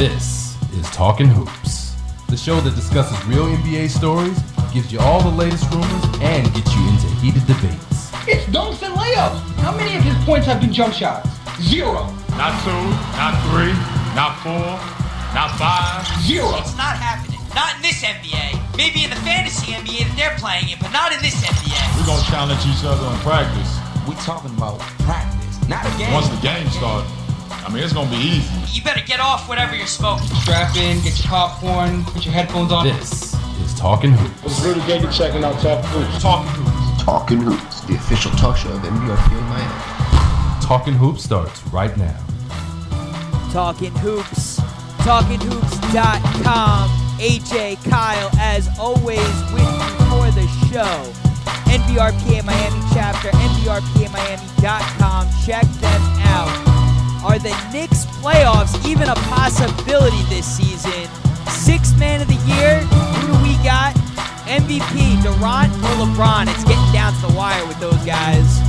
This is Talkin Hoopz, the show that discusses real NBA stories, gives you all the latest rumors, and gets you into heated debates. It's dunks and layups. How many of his points have been jump shots? 0. Not 2, not 3, not 4, not 5. 0. It's not happening. Not in this NBA. Maybe in the fantasy NBA that they're playing in, but not in this NBA. We're going to challenge each other in practice. We talking about practice, not a game. Once the game starts, it's going to be easy. You better get off whatever you're smoking. Strap in, get your popcorn, put your headphones on. This is Talkin Hoopz. It's really good to checking out Talkin Hoopz. Talkin Hoopz. Talkin Hoopz, the official talk show of NBRPA Miami. Talkin Hoopz starts right now. Talkin Hoopz, talkinhoops.com. AJ, Kyle, as always, with you for the show. NBRPA Miami chapter, NBRPAMiami.com. Check them out. Are the Knicks playoffs even a possibility this season? Sixth man of the year, who do we got? MVP, Durant or LeBron? It's getting down to the wire with those guys.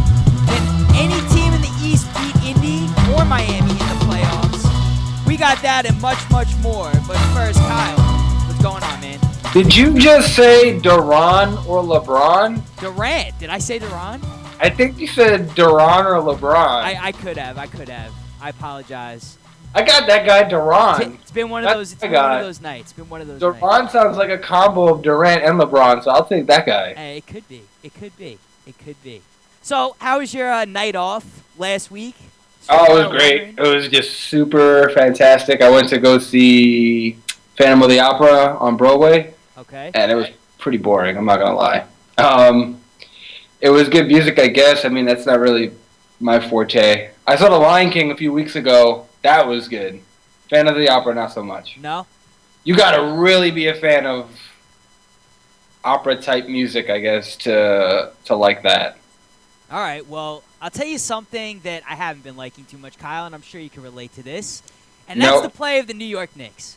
Can any team in the East beat Indy or Miami in the playoffs? We got that and much, much more. But first, Kyle, what's going on, man? Did you just say Duran or LeBron? Durant. Did I say Durant? I think you said Duran or LeBron. I could have. I apologize. I got that guy Duran. It's been one of those. It's been one of those nights. Duran sounds like a combo of Durant and LeBron, so I'll take that guy. Hey, it could be. So, how was your night off last week? Oh, it was great. It was just super fantastic. I went to go see Phantom of the Opera on Broadway. Okay. And it was pretty boring, I'm not going to lie. It was good music, I guess. That's not really my forte. I saw The Lion King a few weeks ago. That was good. Phantom of the Opera, not so much. No? You got to really be a fan of opera-type music, I guess, to like that. All right, well, I'll tell you something that I haven't been liking too much, Kyle, and I'm sure you can relate to this. And that's the play of the New York Knicks.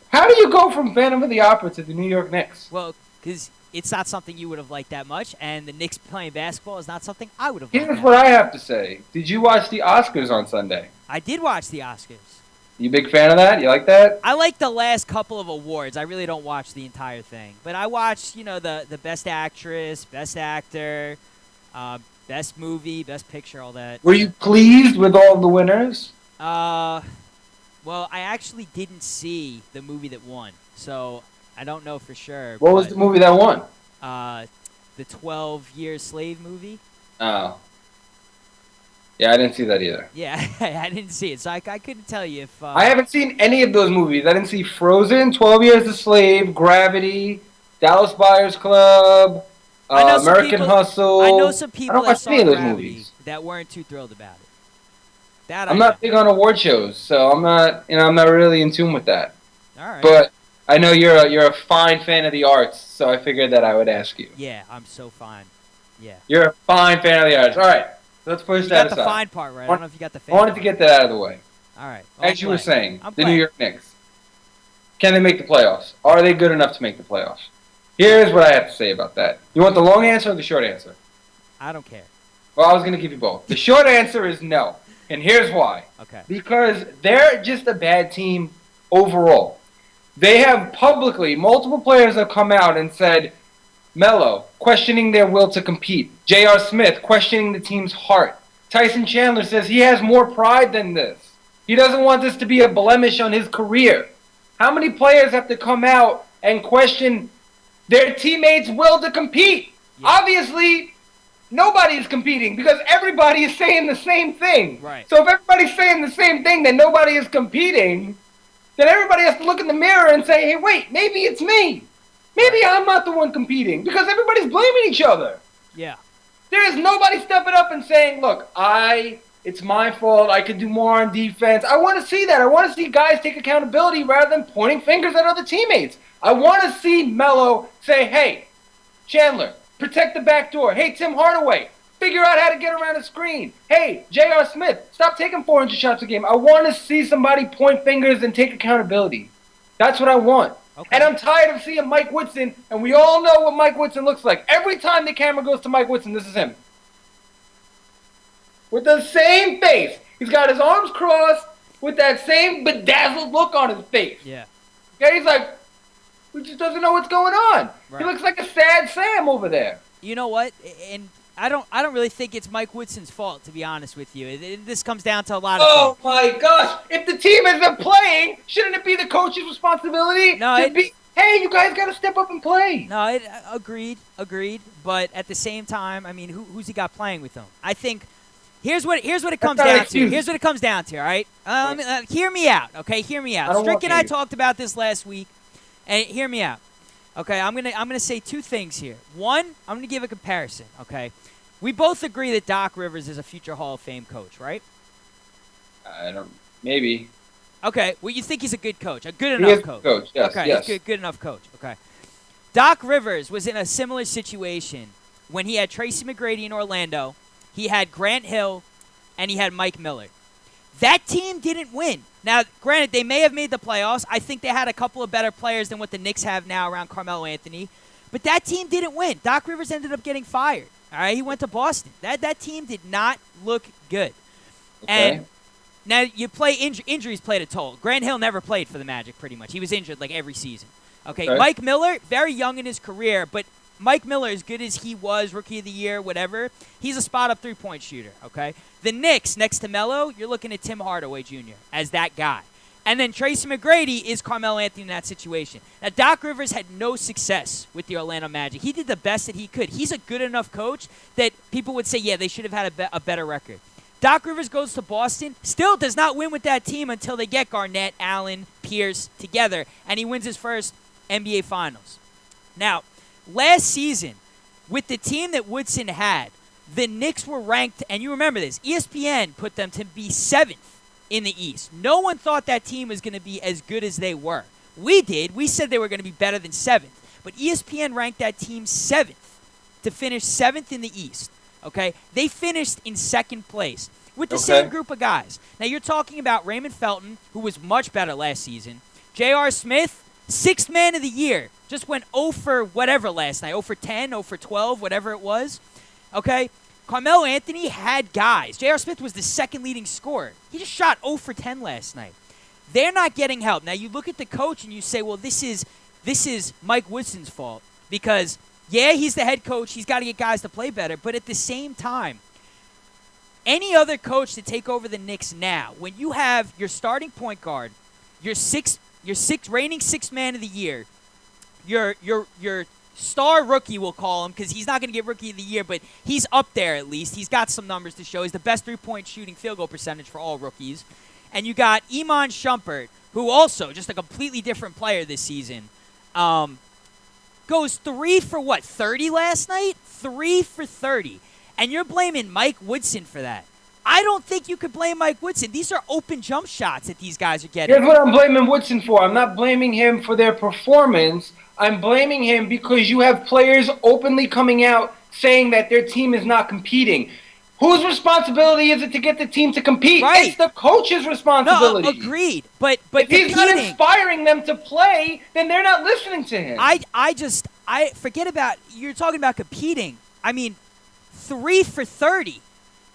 How do you go from Phantom of the Opera to the New York Knicks? Well, because it's not something you would have liked that much, and the Knicks playing basketball is not something I would have liked. Here's what I have to say. Did you watch the Oscars on Sunday? I did watch the Oscars. You a big fan of that? You like that? I like the last couple of awards. I really don't watch the entire thing. But I watched, the Best Actress, Best Actor, Best Movie, Best Picture, all that. Were you pleased with all the winners? Well, I actually didn't see the movie that won, so I don't know for sure. What was the movie that won? The 12-Year Slave movie. Oh. Yeah, I didn't see that either. Yeah, I didn't see it, so I couldn't tell you if... I haven't seen any of those movies. I didn't see Frozen, 12 Years a Slave, Gravity, Dallas Buyers Club, American Hustle. I know some people that saw those Gravity movies. that weren't too thrilled about it. I'm not big on award shows, so I'm not really in tune with that. All right. But I know you're a fine fan of the arts, so I figured that I would ask you. Yeah, I'm so fine. Yeah. You're a fine fan of the arts. All right, let's push that aside. You got the fine part right. I don't know if you got the fan I wanted to get that out of the way. All right. As you were saying, the New York Knicks. Can they make the playoffs? Are they good enough to make the playoffs? Here's what I have to say about that. You want the long answer or the short answer? I don't care. Well, I was going to give you both. The short answer is no, and here's why. Okay. Because they're just a bad team overall. They have publicly, multiple players have come out and said, Melo, questioning their will to compete. J.R. Smith, questioning the team's heart. Tyson Chandler says he has more pride than this. He doesn't want this to be a blemish on his career. How many players have to come out and question their teammates' will to compete? Yeah. Obviously, nobody is competing because everybody is saying the same thing. Right. So if everybody's saying the same thing, then nobody is competing. Then everybody has to look in the mirror and say, hey, wait, maybe it's me. Maybe I'm not the one competing because everybody's blaming each other. Yeah. There is nobody stepping up and saying, look, it's my fault. I could do more on defense. I want to see that. I want to see guys take accountability rather than pointing fingers at other teammates. I want to see Melo say, hey, Chandler, protect the back door. Hey, Tim Hardaway, figure out how to get around the screen. Hey, J.R. Smith, stop taking 400 shots a game. I want to see somebody point fingers and take accountability. That's what I want. Okay. And I'm tired of seeing Mike Woodson, and we all know what Mike Woodson looks like. Every time the camera goes to Mike Woodson, this is him. With the same face. He's got his arms crossed, with that same bedazzled look on his face. Yeah. Okay, he's like, he just doesn't know what's going on. Right. He looks like a sad Sam over there. You know what? And I don't really think it's Mike Woodson's fault, to be honest with you. This comes down to a lot of Oh things. my gosh! If the team isn't playing, shouldn't it be the coach's responsibility to be? Hey, you guys got to step up and play. No, agreed. But at the same time, I mean, who's he got playing with him? I think here's what it comes down to. Here's what it comes down to. All right, hear me out. Okay, hear me out. Strick and I talked about this last week, and hear me out. Okay, I'm gonna say two things here. One, I'm gonna give a comparison. Okay, we both agree that Doc Rivers is a future Hall of Fame coach, right? Maybe. Okay, well, you think he's a good coach, a good enough coach. Yes, okay, yes. He's good enough coach. Okay. Doc Rivers was in a similar situation when he had Tracy McGrady in Orlando, he had Grant Hill, and he had Mike Miller. That team didn't win. Now, granted, they may have made the playoffs. I think they had a couple of better players than what the Knicks have now around Carmelo Anthony. But that team didn't win. Doc Rivers ended up getting fired. All right, he went to Boston. That team did not look good. Okay. And now, you play injuries played a toll. Grant Hill never played for the Magic, pretty much. He was injured like every season. Okay, Mike Miller, very young in his career, but Mike Miller, as good as he was, Rookie of the Year, whatever, he's a spot-up three-point shooter, okay? The Knicks, next to Melo, you're looking at Tim Hardaway Jr. as that guy. And then Tracy McGrady is Carmelo Anthony in that situation. Now, Doc Rivers had no success with the Orlando Magic. He did the best that he could. He's a good enough coach that people would say, yeah, they should have had a better record. Doc Rivers goes to Boston, still does not win with that team until they get Garnett, Allen, Pierce together, and he wins his first NBA Finals. Now, last season, with the team that Woodson had, the Knicks were ranked, and you remember this, ESPN put them to be 7th in the East. No one thought that team was going to be as good as they were. We did. We said they were going to be better than 7th. But ESPN ranked that team 7th to finish 7th in the East. Okay? They finished in 2nd place with the same group of guys. Now, you're talking about Raymond Felton, who was much better last season. J.R. Smith, 6th man of the year. Just went 0 for whatever last night. 0 for 10, 0 for 12, whatever it was. Okay? Carmelo Anthony had guys. J.R. Smith was the 2nd leading scorer. He just shot 0 for 10 last night. They're not getting help. Now, you look at the coach and you say, well, this is Mike Woodson's fault. Because, yeah, he's the head coach. He's got to get guys to play better. But at the same time, any other coach to take over the Knicks now, when you have your starting point guard, your reigning 6th man of the year, your star rookie, we'll call him, because he's not going to get Rookie of the Year, but he's up there at least. He's got some numbers to show. He's the best three-point shooting field goal percentage for all rookies. And you got Iman Shumpert, who also, just a completely different player this season, goes 3 for 30 last night? 3 for 30. And you're blaming Mike Woodson for that. I don't think you could blame Mike Woodson. These are open jump shots that these guys are getting. Here's what I'm blaming Woodson for. I'm not blaming him for their performance. I'm blaming him because you have players openly coming out saying that their team is not competing. Whose responsibility is it to get the team to compete? Right. It's the coach's responsibility. No, agreed. But if he's not inspiring them to play, then they're not listening to him. I forget about, you're talking about competing. I mean, 3 for 30.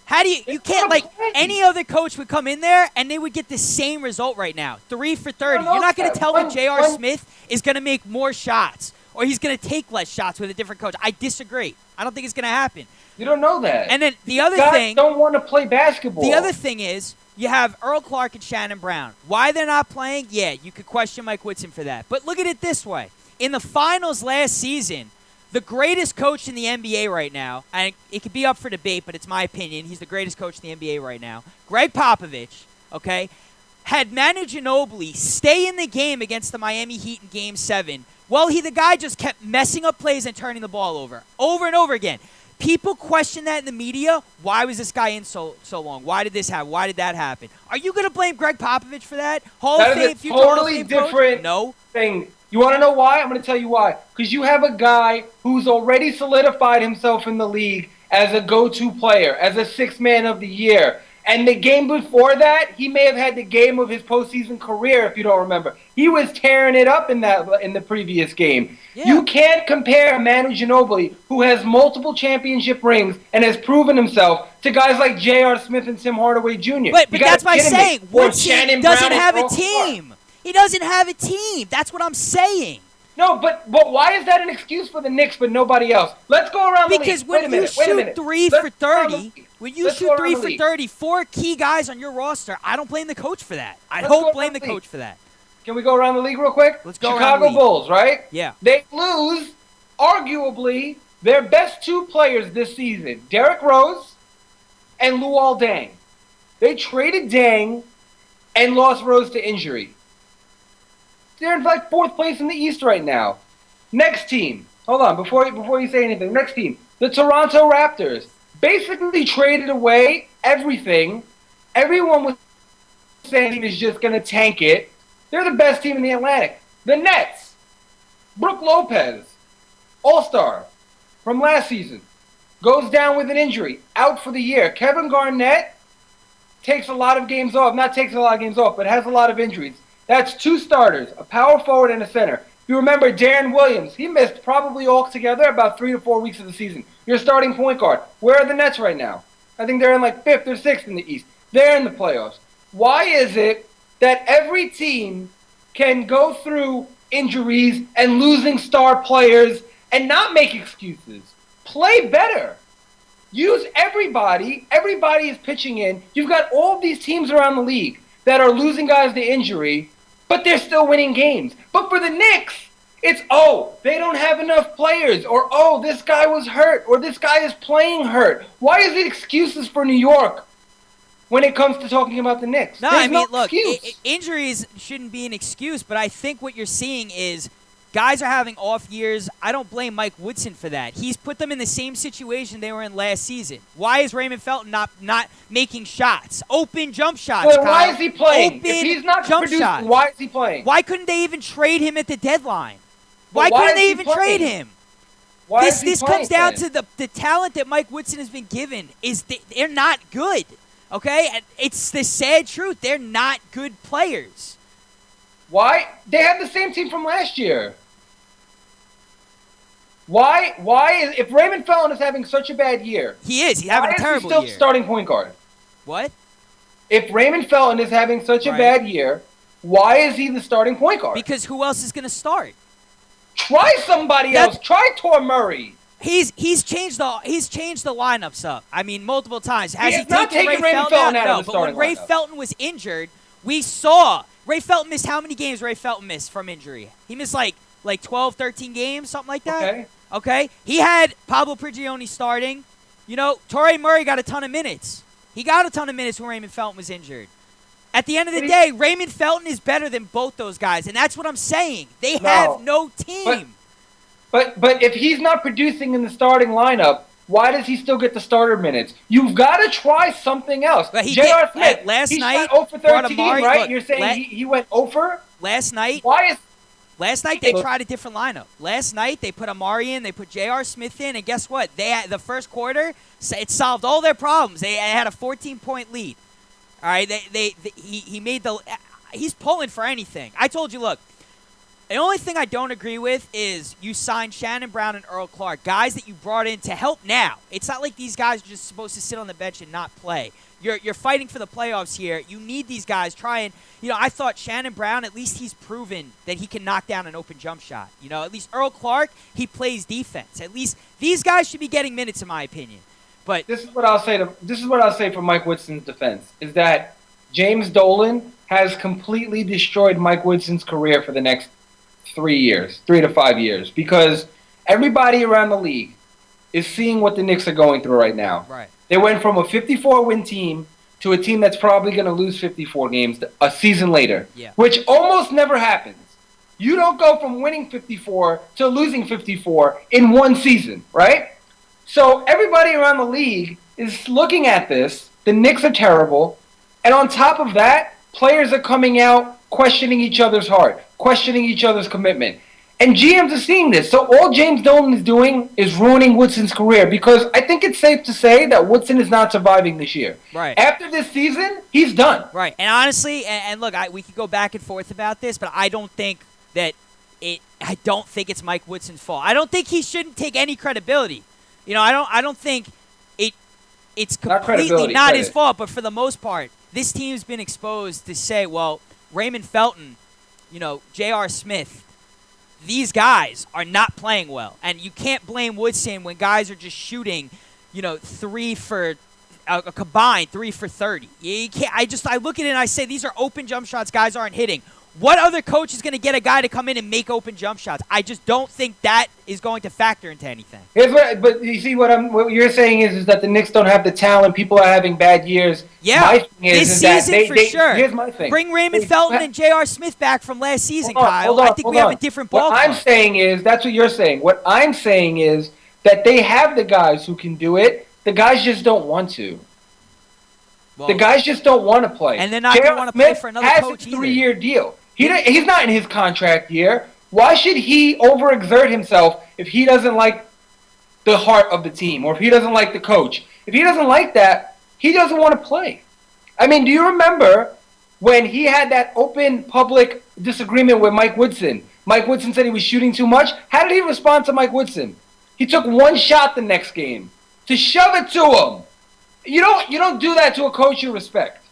How do you can't, like, any other coach would come in there and they would get the same result right now. 3 for 30. You're not going to tell me J.R. Smith is going to make more shots or he's going to take less shots with a different coach. I disagree. I don't think it's going to happen. You don't know that. And then the other guys thing. Don't want to play basketball. The other thing is you have Earl Clark and Shannon Brown. Why they're not playing? Yeah, you could question Mike Woodson for that. But look at it this way. In the finals last season, the greatest coach in the NBA right now, and it could be up for debate, but it's my opinion, he's the greatest coach in the NBA right now, Greg Popovich, okay, had Manu Ginobili stay in the game against the Miami Heat in Game 7. Well, the guy just kept messing up plays and turning the ball over and over again. People question that in the media. Why was this guy in so long? Why did this happen? Why did that happen? Are you going to blame Greg Popovich for that? Hall of Fame, future Hall of Fame coach? Different thing. You want to know why? I'm going to tell you why. Because you have a guy who's already solidified himself in the league as a go-to player, as a 6th man of the year. And the game before that, he may have had the game of his postseason career, if you don't remember. He was tearing it up in the previous game. Yeah. You can't compare Manu Ginobili, who has multiple championship rings and has proven himself, to guys like J.R. Smith and Tim Hardaway Jr. But You that's gotta my get him in. saying. Or Woodson Shannon doesn't Brown have and a Earl Clark. team. He doesn't have a team. That's what I'm saying. No, but why is that an excuse for the Knicks but nobody else? Let's go around the league. Because Wait a when minute, you wait a shoot minute. 3 Let's for go around the 30, league. when you Let's shoot go 3 around the for league. 30, 4 key guys on your roster, I don't blame the coach for that. I Let's go don't blame around the the league. coach for that. Can we go around the league real quick? Let's go around Chicago the league. Bulls, right? Yeah. They lose, arguably, their best 2 players this season, Derrick Rose and Luol Deng. They traded Deng and lost Rose to injury. They're in like 4th place in the East right now. Next team. Hold on, before you say anything. Next team. The Toronto Raptors. Basically traded away everything. Everyone was saying he was just going to tank it. They're the best team in the Atlantic. The Nets. Brook Lopez, all-star from last season, goes down with an injury, out for the year. Kevin Garnett takes a lot of games off. Not takes a lot of games off, but has a lot of injuries. That's 2 starters, a power forward and a center. You remember Darren Williams. He missed probably altogether about 3 to 4 weeks of the season. Your starting point guard. Where are the Nets right now? I think they're in like 5th or 6th in the East. They're in the playoffs. Why is it that every team can go through injuries and losing star players and not make excuses? Play better. Use everybody. Everybody is pitching in. You've got all these teams around the league that are losing guys to injury, but they're still winning games. But for the Knicks, it's, they don't have enough players, or, this guy was hurt, or this guy is playing hurt. Why is it excuses for New York when it comes to talking about the Knicks? No, There's I mean, no look, excuse. injuries shouldn't be an excuse, but I think what you're seeing is guys are having off years. I don't blame Mike Woodson for that. He's put them in the same situation they were in last season. Why is Raymond Felton not making shots? Open jump shots, Well, Kyle. why is he playing? Open If he's not jump producing, shots. why is he playing? Why couldn't they even trade him at the deadline? But Why why couldn't is they he even playing? trade him? Why This is he this playing comes down then? to the talent that Mike Woodson has been given is they're not good. Okay? And it's the sad truth. They're not good players. Why? They have the same team from last year. Why? If Raymond Felton is having such a bad year, He is. He's having why a terrible is he still year. starting point guard? What? If Raymond Felton is having such a Right. bad year, why is he the starting point guard? Because who else is going to start? Try somebody That's- else. Try Tor Murray. He's changed the lineups up. I mean, multiple times. Has He he has not taken taken Ray Raymond Felton Felton out No, of the but when starting Ray lineup. Felton was injured, we saw Ray Felton missed how many games? Ray Felton missed from injury. He missed like 12, 13 games, something like that. Okay. Okay. He had Pablo Prigioni starting. You know, Torrey Murray got a ton of minutes. He got a ton of minutes when Raymond Felton was injured. At the end of the day, Raymond Felton is better than both those guys, and that's what I'm saying. They have no team. But if he's not producing in the starting lineup, why does he still get the starter minutes? You've got to try something else. But he J.R. did- Smith, last he night, shot 0 for brought 13, Amari- right? look, You're saying he went 0 for? Last night they tried a different lineup. Last night they put Amari in, they put J.R. Smith in, and guess what? They had the first quarter, it solved all their problems. They had a 14-point lead. All right, he made he's pulling for anything. I told you, look, the only thing I don't agree with is you signed Shannon Brown and Earl Clark, guys that you brought in to help now. It's not like these guys are just supposed to sit on the bench and not play. You're fighting for the playoffs here. You need these guys. I thought Shannon Brown, at least he's proven that he can knock down an open jump shot. You know, at least Earl Clark, he plays defense. At least these guys should be getting minutes, in my opinion. But This is what I'll say for Mike Woodson's defense, is that James Dolan has completely destroyed Mike Woodson's career for the next 3 to 5 years, because everybody around the league is seeing what the Knicks are going through right now. right. They went from a 54-win team to a team that's probably going to lose 54 games a season later, Yeah. which almost never happens. You don't go from winning 54 to losing 54 in one season, right? So everybody around the league is looking at this. The Knicks are terrible. And on top of that, players are coming out questioning each other's heart, questioning each other's commitment. And GMs are seeing this. So all James Dolan is doing is ruining Woodson's career because I think it's safe to say that Woodson is not surviving this year. Right. After this season, he's done. Right. And honestly, and look, we could go back and forth about this, but I don't think it's Mike Woodson's fault. I don't think he shouldn't take any credibility. I don't think it's completely not his fault, but for the most part, this team's been exposed to say, well, Raymond Felton, J.R. Smith, these guys are not playing well. And you can't blame Woodson when guys are just shooting, a combined 3 for 30. You can't, I look at it and I say these are open jump shots guys aren't hitting. What other coach is going to get a guy to come in and make open jump shots? I just don't think that is going to factor into anything. But you see what you're saying is that the Knicks don't have the talent. People are having bad years. Yeah, my thing this season for sure. Here's my thing. Bring Raymond Felton and J.R. Smith back from last season, Kyle. I think we have a different ballgame. What I'm saying is, that's what you're saying. What I'm saying is that they have the guys who can do it. The guys just don't want to. The guys just don't want to play. And they're not going to want to play for another coach either. Has a 3-year deal. He's not in his contract year. Why should he overexert himself if he doesn't like the heart of the team or if he doesn't like the coach? If he doesn't like that, he doesn't want to play. I mean, do you remember when he had that open public disagreement with Mike Woodson? Mike Woodson said he was shooting too much. How did he respond to Mike Woodson? He took one shot the next game to shove it to him. You don't do that to a coach you respect.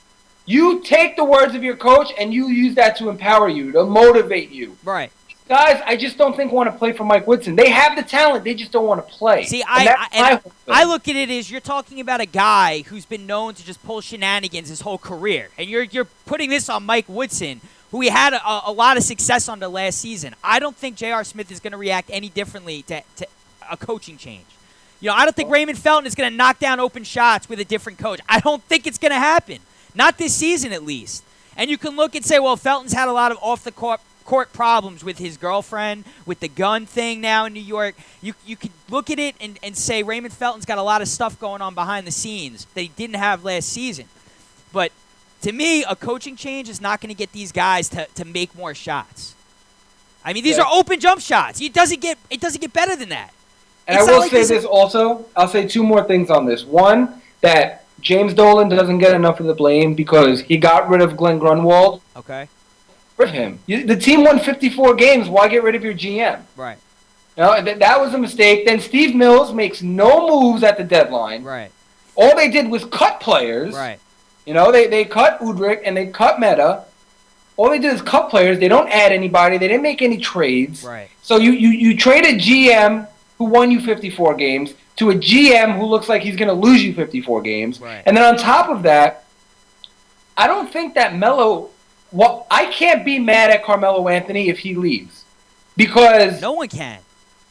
You take the words of your coach and you use that to empower you, to motivate you. Right. Guys, I just don't think want to play for Mike Woodson. They have the talent, they just don't want to play. See, I look at it as you're talking about a guy who's been known to just pull shenanigans his whole career, and you're putting this on Mike Woodson, who he had a lot of success under last season. I don't think J.R. Smith is going to react any differently to a coaching change. I don't think Raymond Felton is going to knock down open shots with a different coach. I don't think it's going to happen. Not this season, at least. And you can look and say, well, Felton's had a lot of off-the-court problems with his girlfriend, with the gun thing now in New York. You could look at it and say Raymond Felton's got a lot of stuff going on behind the scenes that he didn't have last season. But to me, a coaching change is not going to get these guys to make more shots. I mean, these are open jump shots. It doesn't get better than that. And I will say this also. I'll say 2 more things on this. One, that James Dolan doesn't get enough of the blame because he got rid of Glenn Grunwald. Okay. Rid of him. The team won 54 games. Why get rid of your GM? Right. That was a mistake. Then Steve Mills makes no moves at the deadline. Right. All they did was cut players. Right. They cut Udrich and they cut Meta. All they did is cut players. They don't add anybody. They didn't make any trades. Right. So you trade a GM who won you 54 games to a GM who looks like he's going to lose you 54 games. Right. And then on top of that, I don't think that Melo... Well, I can't be mad at Carmelo Anthony if he leaves. Because... No one can.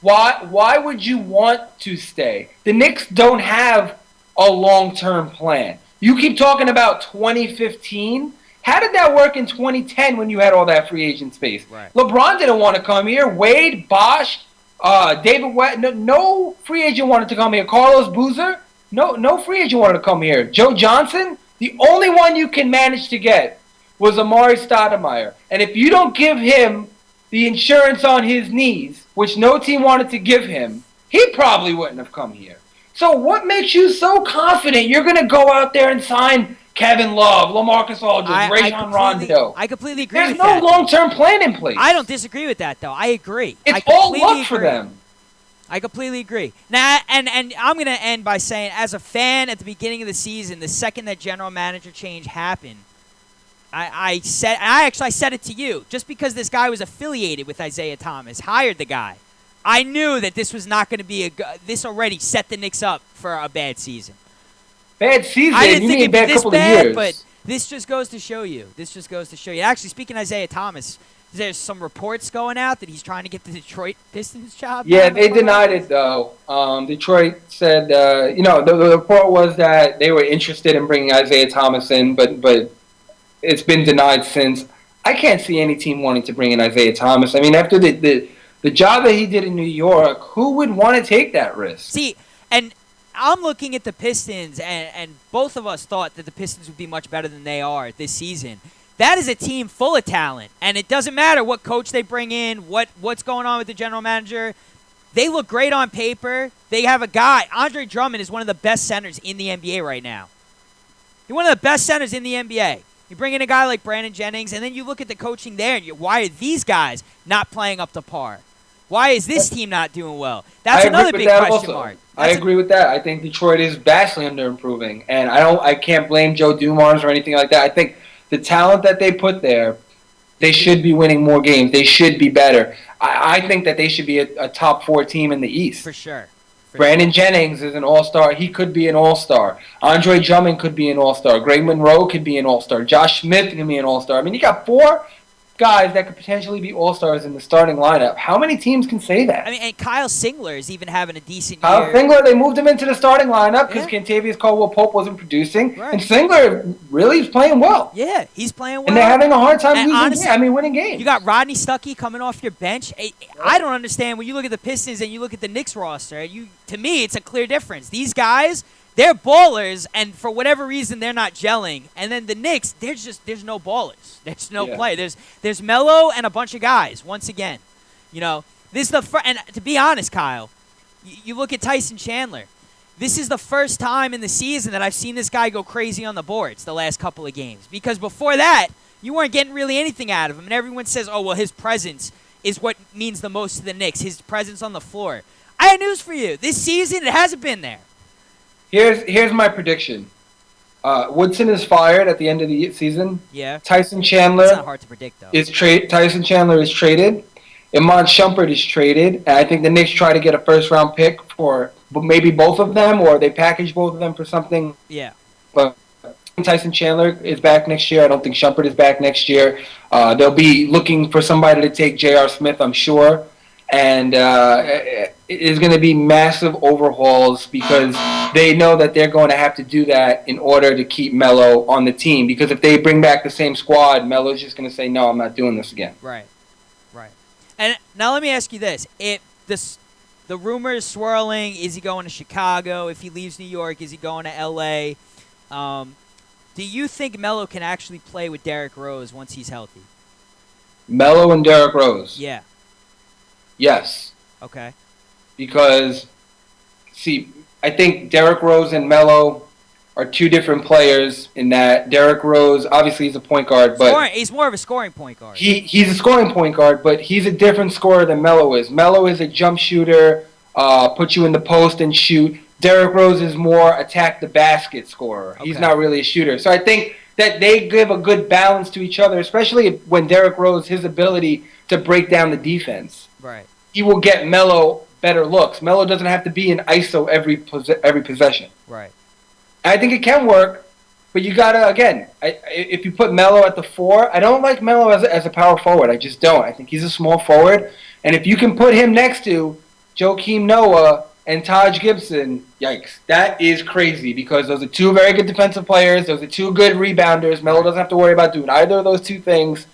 Why would you want to stay? The Knicks don't have a long-term plan. You keep talking about 2015. How did that work in 2010 when you had all that free agent space? Right. LeBron didn't want to come here. Wade, Bosh... David West, no free agent wanted to come here. Carlos Boozer, no free agent wanted to come here. Joe Johnson, the only one you can manage to get was Amari Stoudemire. And if you don't give him the insurance on his knees, which no team wanted to give him, he probably wouldn't have come here. So what makes you so confident you're going to go out there and sign Kevin Love, LaMarcus Aldridge, Rajon Rondo? I completely agree There's with that. There's no long-term plan in place. I don't disagree with that, though. I agree. It's all luck for them. I completely agree. Now, and I'm going to end by saying, as a fan at the beginning of the season, the second that general manager change happened, I said it to you. Just because this guy was affiliated with Isaiah Thomas, hired the guy, I knew that this was not going to be this already set the Knicks up for a bad season. Bad season? I didn't think it'd be this bad, years. but this just goes to show you. Actually, speaking of Isaiah Thomas, there's some reports going out that he's trying to get the Detroit Pistons job. Yeah, they denied it, though. Detroit said, the report was that they were interested in bringing Isaiah Thomas in, but it's been denied since. I can't see any team wanting to bring in Isaiah Thomas. I mean, after the job that he did in New York, who would want to take that risk? See, and I'm looking at the Pistons, and both of us thought that the Pistons would be much better than they are this season. that is a team full of talent. And it doesn't matter what coach they bring in, what's going on with the general manager. They look great on paper. They have a guy. Andre Drummond is one of the best centers in the NBA right now. He's one of the best centers in the NBA. You bring in a guy like Brandon Jennings, and then you look at the coaching there, and why are these guys not playing up to par? Why is this team not doing well? That's another big question mark. I agree with that. I think Detroit is vastly under-improving, and I can't blame Joe Dumars or anything like that. I think the talent that they put there, they should be winning more games. They should be better. I think that they should be a top 4 team in the East. For sure. Brandon Jennings is an all-star. He could be an all-star. Andre Drummond could be an all-star. Greg Monroe could be an all-star. Josh Smith can be an all-star. I mean, you got 4 guys that could potentially be all-stars in the starting lineup. How many teams can say that? I mean, and Kyle Singler is even having a decent Kyle year. Singler, they moved him into the starting lineup because Kentavious Caldwell-Pope wasn't producing. Right. And Singler really is playing well. Yeah, he's playing well. And they're having a hard time winning games. You got Rodney Stuckey coming off your bench. I don't understand when you look at the Pistons and you look at the Knicks roster. To me, it's a clear difference. These guys, they're ballers, and for whatever reason, they're not gelling. And then the Knicks, there's no ballers. There's no play. There's Melo and a bunch of guys. Once again, this is the and to be honest, Kyle, you look at Tyson Chandler. This is the first time in the season that I've seen this guy go crazy on the boards the last couple of games. Because before that, you weren't getting really anything out of him, and everyone says, "Oh, well, his presence is what means the most to the Knicks. His presence on the floor." I have news for you. This season, it hasn't been there. Here's my prediction. Woodson is fired at the end of the season. Yeah. Tyson Chandler. It's not hard to predict, though. Tyson Chandler is traded. Iman Shumpert is traded. And I think the Knicks try to get a first-round pick for maybe both of them, or they package both of them for something. Yeah. But Tyson Chandler is back next year. I don't think Shumpert is back next year. They'll be looking for somebody to take J.R. Smith, I'm sure. And it is going to be massive overhauls because they know that they're going to have to do that in order to keep Melo on the team. Because if they bring back the same squad, Melo's just going to say, no, I'm not doing this again. Right. And now let me ask you this. The rumors swirling, is he going to Chicago? If he leaves New York, is he going to L.A.? Do you think Melo can actually play with Derrick Rose once he's healthy? Melo and Derrick Rose? Yeah. Yes. Okay. Because, see, I think Derrick Rose and Melo are two different players in that Derrick Rose, obviously he's a point guard, but he's more of a scoring point guard. He's a scoring point guard, but he's a different scorer than Melo is. Melo is a jump shooter, put you in the post and shoot. Derrick Rose is more attack the basket scorer. Okay. He's not really a shooter. So I think that they give a good balance to each other, especially when Derrick Rose, his ability to break down the defense. Right. He will get Melo better looks. Melo doesn't have to be in ISO every possession. Right. I think it can work, but you gotta, again, if you put Melo at the 4, I don't like Melo as a power forward. I just don't. I think he's a small forward, and if you can put him next to Joakim Noah and Taj Gibson, yikes, that is crazy because those are two very good defensive players. Those are two good rebounders. Melo doesn't have to worry about doing either of those two things.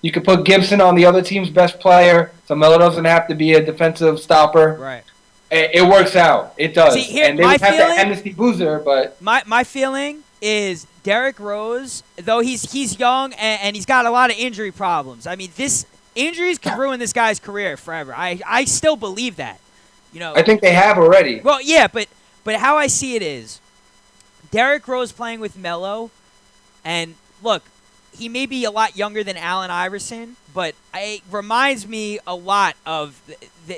You could put Gibson on the other team's best player, so Melo doesn't have to be a defensive stopper. Right. It works out. It does. See, here, and they would have to amnesty Boozer, but my feeling is Derrick Rose, though he's young and he's got a lot of injury problems. I mean, injuries can ruin this guy's career forever. I still believe that. I think they have already. Well, yeah, but how I see it is, Derrick Rose playing with Melo, and look, he may be a lot younger than Allen Iverson, but it reminds me a lot of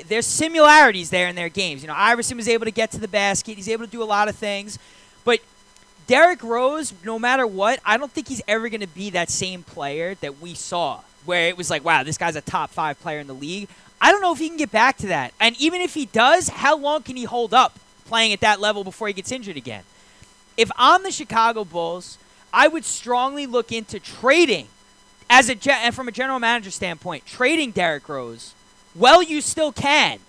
there's similarities there in their games. Iverson was able to get to the basket. He's able to do a lot of things. But Derrick Rose, no matter what, I don't think he's ever going to be that same player that we saw, where it was like, wow, this guy's a top 5 player in the league. I don't know if he can get back to that. And even if he does, how long can he hold up playing at that level before he gets injured again? If I'm the Chicago Bulls, I would strongly look into trading, and from a general manager standpoint, trading Derrick Rose. Well, you still can,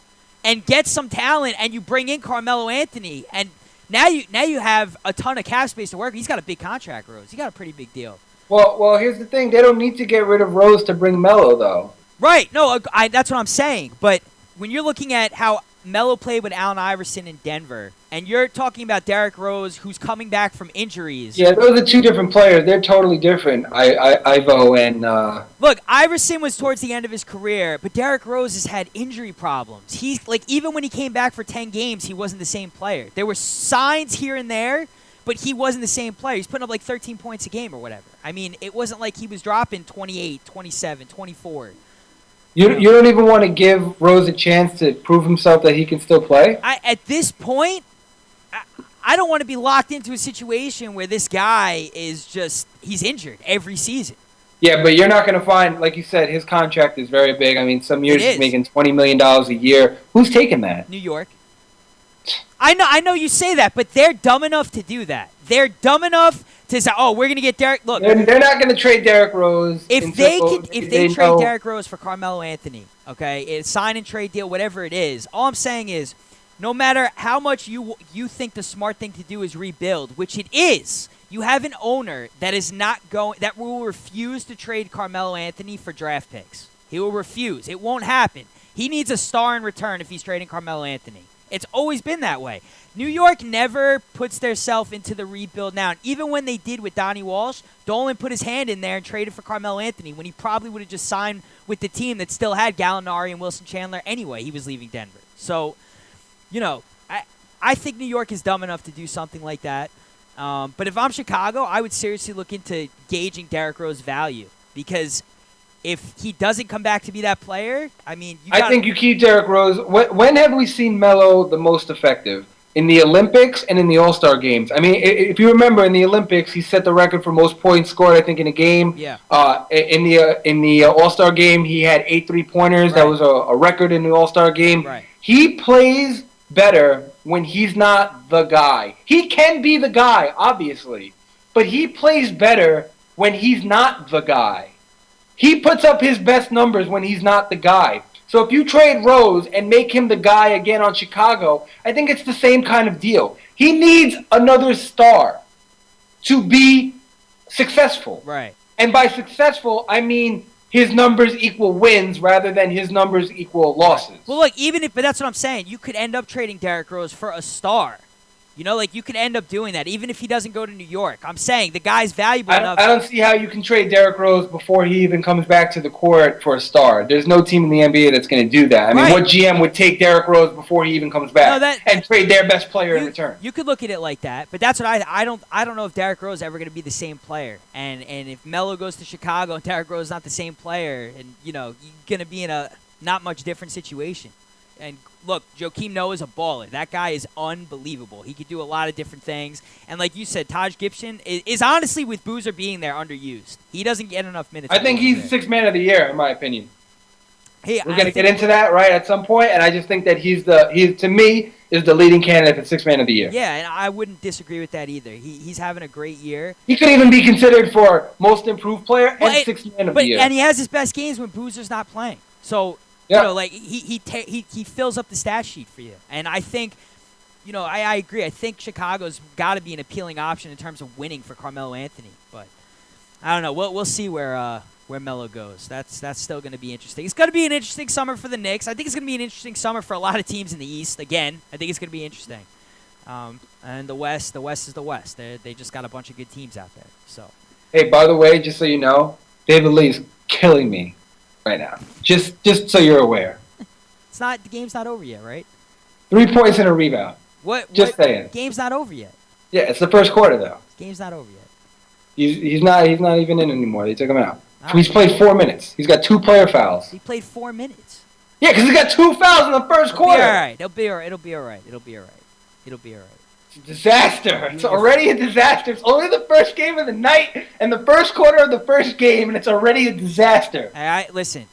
and get some talent, and you bring in Carmelo Anthony, and now you have a ton of cap space to work. He's got a big contract, Rose. He got a pretty big deal. Well, here's the thing: they don't need to get rid of Rose to bring Melo, though. Right? No, that's what I'm saying. But when you're looking at how Melo played with Allen Iverson in Denver, and you're talking about Derrick Rose, who's coming back from injuries. Yeah, those are two different players. They're totally different. Ivo and Look, Iverson was towards the end of his career, but Derrick Rose has had injury problems. He's like, even when he came back for 10 games, he wasn't the same player. There were signs here and there, but he wasn't the same player. He's putting up like 13 points a game or whatever. I mean, it wasn't like he was dropping 28, 27, 24. You don't even want to give Rose a chance to prove himself that he can still play? At this point, I don't want to be locked into a situation where this guy is just, he's injured every season. Yeah, but you're not going to find, like you said, his contract is very big. I mean, some years he's making $20 million a year. Who's taking that? New York. I know you say that, but they're dumb enough to do that. They're dumb enough to say, "Oh, we're gonna get Derrick." Look, they're not gonna trade Derrick Rose. If they trade Derrick Rose for Carmelo Anthony, okay, it's sign and trade deal, whatever it is. All I'm saying is, no matter how much you think the smart thing to do is rebuild, which it is, you have an owner that is not going, that will refuse to trade Carmelo Anthony for draft picks. He will refuse. It won't happen. He needs a star in return if he's trading Carmelo Anthony. It's always been that way. New York never puts theirself into the rebuild now. And even when they did with Donnie Walsh, Dolan put his hand in there and traded for Carmelo Anthony when he probably would have just signed with the team that still had Gallinari and Wilson Chandler anyway. He was leaving Denver. So, I think New York is dumb enough to do something like that. But if I'm Chicago, I would seriously look into gauging Derrick Rose's value because if he doesn't come back to be that player, I mean, I think you keep Derrick Rose. When have we seen Melo the most effective? In the Olympics and in the All-Star games. I mean, if you remember, in the Olympics, he set the record for most points scored, I think, in a game. Yeah. In the All-Star game, he had 8 3-pointers. Right. That was a record in the All-Star game. Right. He plays better when he's not the guy. He can be the guy, obviously, but he plays better when he's not the guy. He puts up his best numbers when he's not the guy. So if you trade Rose and make him the guy again on Chicago, I think it's the same kind of deal. He needs another star to be successful. Right. And by successful, I mean his numbers equal wins rather than his numbers equal losses. Well, look, but that's what I'm saying. You could end up trading Derrick Rose for a star. You could end up doing that, even if he doesn't go to New York. I'm saying the guy's valuable enough. I don't see how you can trade Derrick Rose before he even comes back to the court for a star. There's no team in the NBA that's going to do that. I mean, what GM would take Derrick Rose before he even comes back and trade their best player in return? You could look at it like that, but that's what I don't know if Derrick Rose is ever going to be the same player. And if Melo goes to Chicago and Derrick Rose is not the same player, and you're going to be in a not much different situation. And look, Joakim Noah is a baller. That guy is unbelievable. He could do a lot of different things. And like you said, Taj Gibson is honestly, with Boozer being there, underused. He doesn't get enough minutes. I think he's Sixth Man of the Year, in my opinion. Hey, we're going to get into that, right, at some point, and I just think that he, to me, is the leading candidate for Sixth Man of the Year. Yeah, and I wouldn't disagree with that either. He's having a great year. He could even be considered for Most Improved Player and Sixth Man of the Year. And he has his best games when Boozer's not playing. So... Yeah. He fills up the stat sheet for you. And I think, I agree. I think Chicago's got to be an appealing option in terms of winning for Carmelo Anthony. But I don't know. We'll see where Melo goes. That's still going to be interesting. It's going to be an interesting summer for the Knicks. I think it's going to be an interesting summer for a lot of teams in the East. Again, I think it's going to be interesting. And the West is the West. They just got a bunch of good teams out there. So. Hey, by the way, just so you know, David Lee's killing me right now. Just so you're aware. The game's not over yet, right? 3 points and a rebound. Just saying. Game's not over yet. Yeah, it's the first quarter though. Game's not over yet. He's not even in anymore. They took him out. He's played 4 minutes. He's got 2 player fouls. He played 4 minutes. Yeah, because he got 2 fouls in the first quarter. It'll be all right. It'll be all right. It's a disaster. It's already a disaster. It's only the first game of the night and the first quarter of the first game, and it's already a disaster. Listen.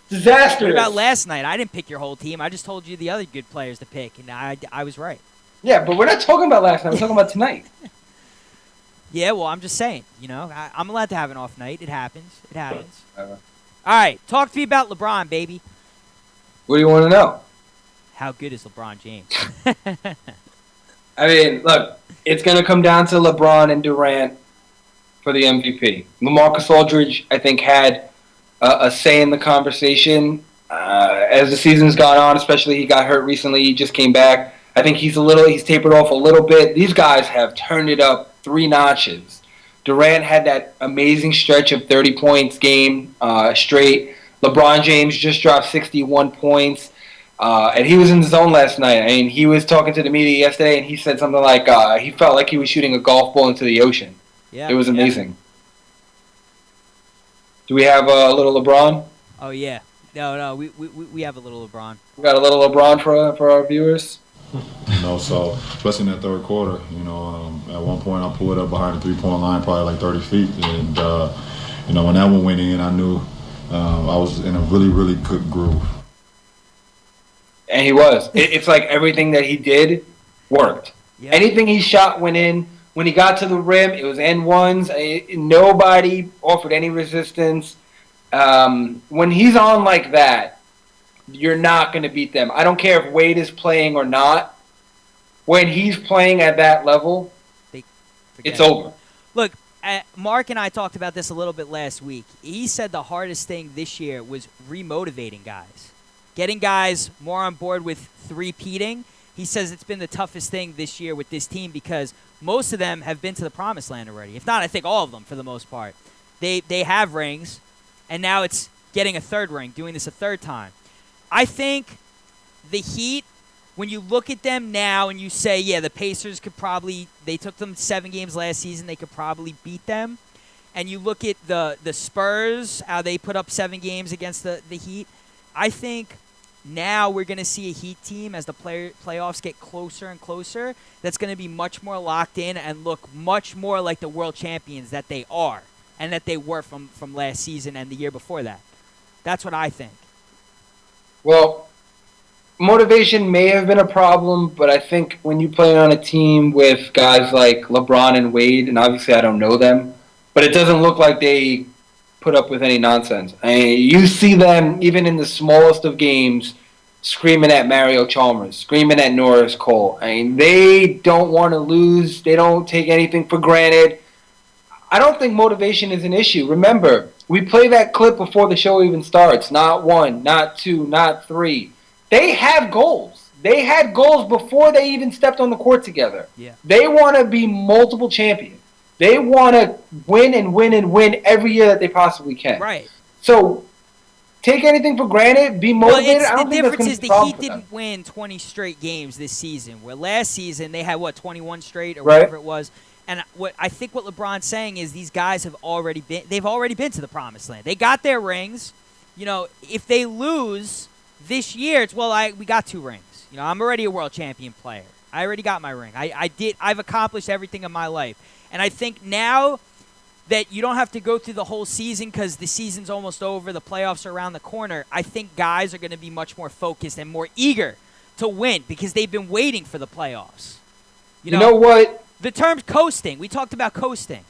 Disaster. What about last night? I didn't pick your whole team. I just told you the other good players to pick, and I was right. Yeah, but we're not talking about last night. We're talking about tonight. Yeah, well, I'm just saying. I'm allowed to have an off night. It happens. All right, talk to me about LeBron, baby. What do you want to know? How good is LeBron James? I mean, look, it's going to come down to LeBron and Durant for the MVP. LaMarcus Aldridge, I think, had a say in the conversation. As the season's gone on, especially he got hurt recently, he just came back. I think he's tapered off a little bit. These guys have turned it up 3 notches. Durant had that amazing stretch of 30 points game straight. LeBron James just dropped 61 points. And he was in the zone last night. I mean, he was talking to the media yesterday, and he said something like he felt like he was shooting a golf ball into the ocean. Yeah, it was amazing. Do we have a little LeBron? Oh, yeah. No, we have a little LeBron. We got a little LeBron for our viewers? So especially in that third quarter, at one point I pulled up behind the three-point line probably like 30 feet. And, when that one went in, I knew I was in a really, really good groove. And he was. It's like everything that he did worked. Yep. Anything he shot went in. When he got to the rim, it was N1s. Nobody offered any resistance. When he's on like that, you're not going to beat them. I don't care if Wade is playing or not. When he's playing at that level, it's over. Look, Mark and I talked about this a little bit last week. He said the hardest thing this year was remotivating guys. Getting guys more on board with three-peating. He says it's been the toughest thing this year with this team because most of them have been to the promised land already. If not, I think all of them for the most part. They have rings, and now it's getting a third ring, doing this a third time. I think the Heat, when you look at them now and you say, yeah, the Pacers could probably – they took them 7 games last season. They could probably beat them. And you look at the Spurs, how they put up 7 games against the Heat. I think now we're going to see a Heat team as the playoffs get closer and closer that's going to be much more locked in and look much more like the world champions that they are and that they were from last season and the year before that. That's what I think. Well, motivation may have been a problem, but I think when you play on a team with guys like LeBron and Wade, and obviously I don't know them, but it doesn't look like they put up with any nonsense. I mean, you see them, even in the smallest of games, screaming at Mario Chalmers, screaming at Norris Cole. I mean, they don't want to lose. They don't take anything for granted. I don't think motivation is an issue. Remember, we play that clip before the show even starts. Not 1, not 2, not 3. They have goals. They had goals before they even stepped on the court together. Yeah. They want to be multiple champions. They want to win and win and win every year that they possibly can. Right. So, take anything for granted, be motivated. I don't think that's going to be a problem. The Heat didn't win 20 straight games this season, where last season they had, 21 straight or right. whatever it was. And I think what LeBron's saying is these guys have already been to the promised land. They got their rings. If they lose this year, it's, we got 2 rings. I'm already a world champion player. I already got my ring. I've accomplished everything in my life. And I think now that you don't have to go through the whole season because the season's almost over, the playoffs are around the corner, I think guys are going to be much more focused and more eager to win because they've been waiting for the playoffs. You know what? The term coasting, we talked about coasting.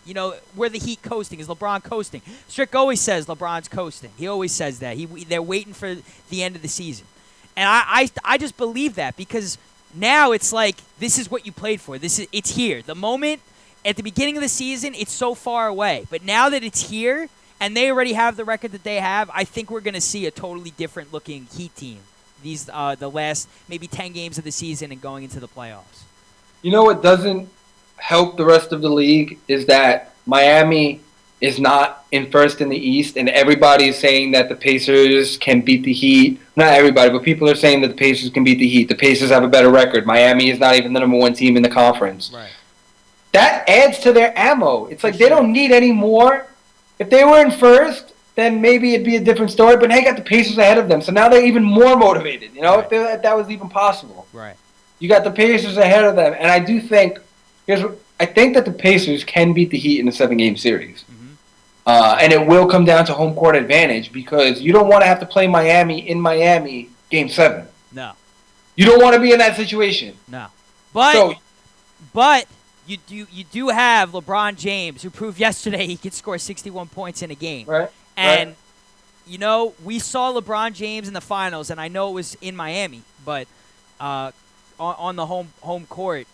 Where the Heat coasting, is LeBron coasting. Strick always says LeBron's coasting. He always says that. They're waiting for the end of the season. And I just believe that because now it's like this is what you played for. It's here. The moment at the beginning of the season, it's so far away. But now that it's here and they already have the record that they have, I think we're going to see a totally different looking Heat team. These the last maybe 10 games of the season and going into the playoffs. You know what doesn't help the rest of the league is that Miami is not in first in the East, and everybody is saying that the Pacers can beat the Heat. Not everybody, but people are saying that the Pacers can beat the Heat. The Pacers have a better record. Miami is not even the number 1 team in the conference. Right. That adds to their ammo. It's like they don't need any more. If they were in first, then maybe it'd be a different story, but they got the Pacers ahead of them, so now they're even more motivated, right. if that was even possible. Right. You got the Pacers ahead of them, and I do think I think that the Pacers can beat the Heat in a 7-game series. Mm-hmm. And it will come down to home court advantage because you don't want to have to play Miami in Miami Game 7. No. You don't want to be in that situation. No. But you do have LeBron James, who proved yesterday he could score 61 points in a game. Right. And, we saw LeBron James in the finals, and I know it was in Miami, but on the home court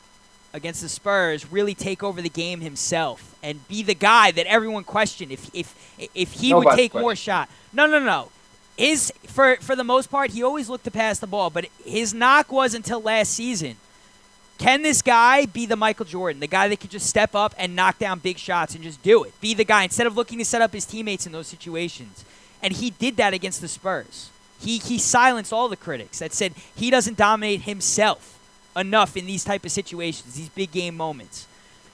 against the Spurs, really take over the game himself and be the guy that everyone questioned if he would take more shot. No. for the most part, he always looked to pass the ball, but his knock was until last season. Can this guy be the Michael Jordan, the guy that could just step up and knock down big shots and just do it? Be the guy instead of looking to set up his teammates in those situations. And he did that against the Spurs. He silenced all the critics that said he doesn't dominate himself enough in these type of situations, these big game moments.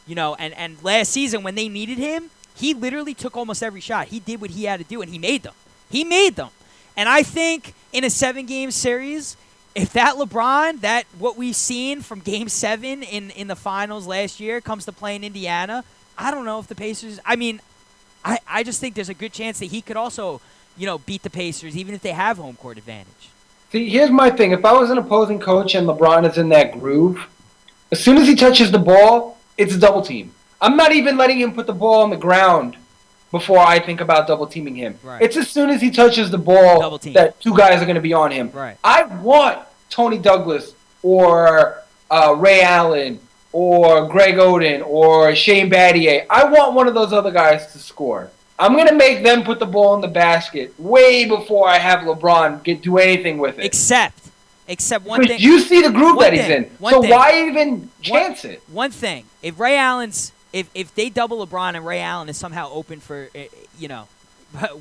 And last season when they needed him, he literally took almost every shot. He did what he had to do, and he made them. And I think in a 7-game series, if that LeBron, what we've seen from Game 7 in the finals last year comes to play in Indiana, I don't know if the Pacers – I mean, I just think there's a good chance that he could also, beat the Pacers even if they have home court advantage. See, here's my thing. If I was an opposing coach and LeBron is in that groove, as soon as he touches the ball, it's a double team. I'm not even letting him put the ball on the ground before I think about double-teaming him. Right. It's as soon as he touches the ball that 2 guys are going to be on him. Right. I want Tony Douglas or Ray Allen or Greg Oden or Shane Battier. I want one of those other guys to score. I'm going to make them put the ball in the basket way before I have LeBron do anything with it. Except one thing. You see the groove that he's in. Why even chance it? One thing. If Ray Allen's if they double LeBron and Ray Allen is somehow open for,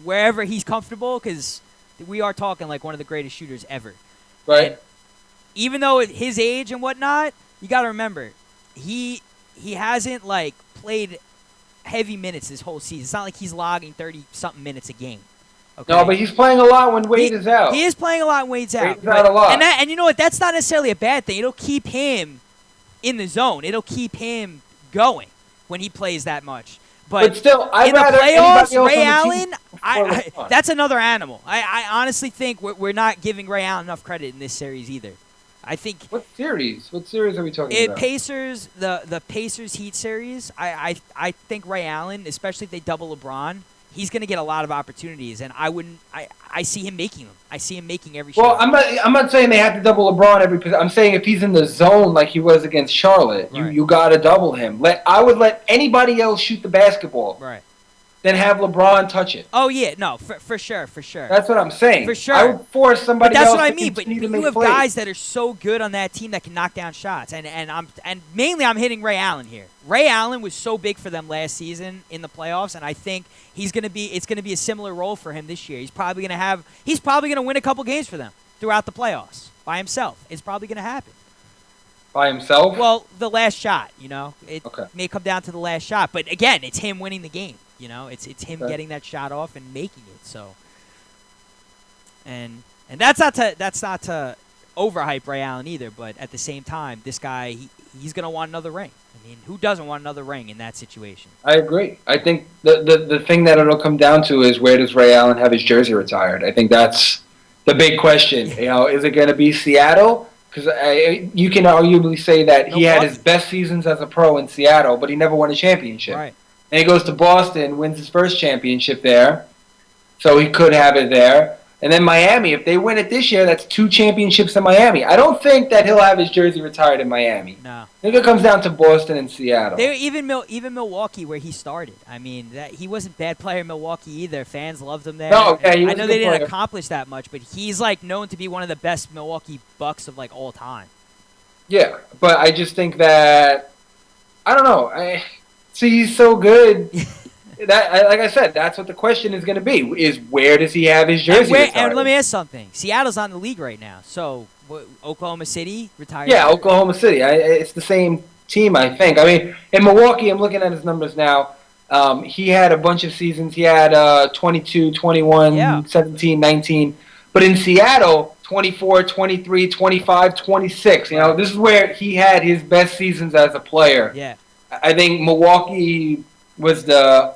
wherever he's comfortable, because we are talking like one of the greatest shooters ever. Right. And even though at his age and whatnot, you got to remember, he hasn't, played heavy minutes this whole season. It's not like he's logging 30-something minutes a game. Okay? No, but he's playing a lot when Wade is out. He is playing a lot when Wade's out. Wade's out a lot. And you know what? That's not necessarily a bad thing. It'll keep him in the zone. It'll keep him going when he plays that much. But still, in the playoffs, Ray Allen, that's another animal. I honestly think we're not giving Ray Allen enough credit in this series either. I think. What series are we talking about? Pacers, the Pacers Heat series. I think Ray Allen, especially if they double LeBron, he's going to get a lot of opportunities, and I see him making them. I see him making every shot. Well, I'm not saying they have to double LeBron every. I'm saying if he's in the zone like he was against Charlotte, right. you got to double him. I would let anybody else shoot the basketball. Right. Then have LeBron touch it. Oh yeah, no, for sure. That's what I'm saying. For sure. I would force somebody else. But that's what I mean. But you have plays. guys that are so good on that team that can knock down shots, and mainly I'm hitting Ray Allen here. Ray Allen was so big for them last season in the playoffs, and I think it's going to be a similar role for him this year. He's probably going to win a couple games for them throughout the playoffs by himself. It's probably going to happen. By himself? Well, the last shot, it okay. may come down to the last shot, but again, it's him winning the game. It's him getting that shot off and making it. So, and that's not to overhype Ray Allen either. But at the same time, this guy he's gonna want another ring. I mean, who doesn't want another ring in that situation? I agree. I think the thing that it'll come down to is where does Ray Allen have his jersey retired? I think that's the big question. Is it going to be Seattle? Because you can arguably say that he had his best seasons as a pro in Seattle, but he never won a championship. Right. And he goes to Boston, wins his first championship there, so he could have it there. And then Miami, if they win it this year, that's 2 championships in Miami. I don't think that he'll have his jersey retired in Miami. No. I think it comes down to Boston and Seattle. Even Milwaukee, where he started. I mean, he wasn't a bad player in Milwaukee either. Fans loved him there. No, yeah, he was I know a they good didn't player. accomplish that much, but he's known to be one of the best Milwaukee Bucks of all time. Yeah, but I just think that I don't know. He's so good. That, like I said, that's what the question is going to be: is where does he have his jersey retired? And let me ask something: Seattle's on the league right now, so Oklahoma City retired. Yeah, Oklahoma City. It's the same team, I think. I mean, in Milwaukee, I'm looking at his numbers now. He had a bunch of seasons. He had 22, 21, 17, 19. But in Seattle, 24, 23, 25, 26. This is where he had his best seasons as a player. Yeah. I think Milwaukee was the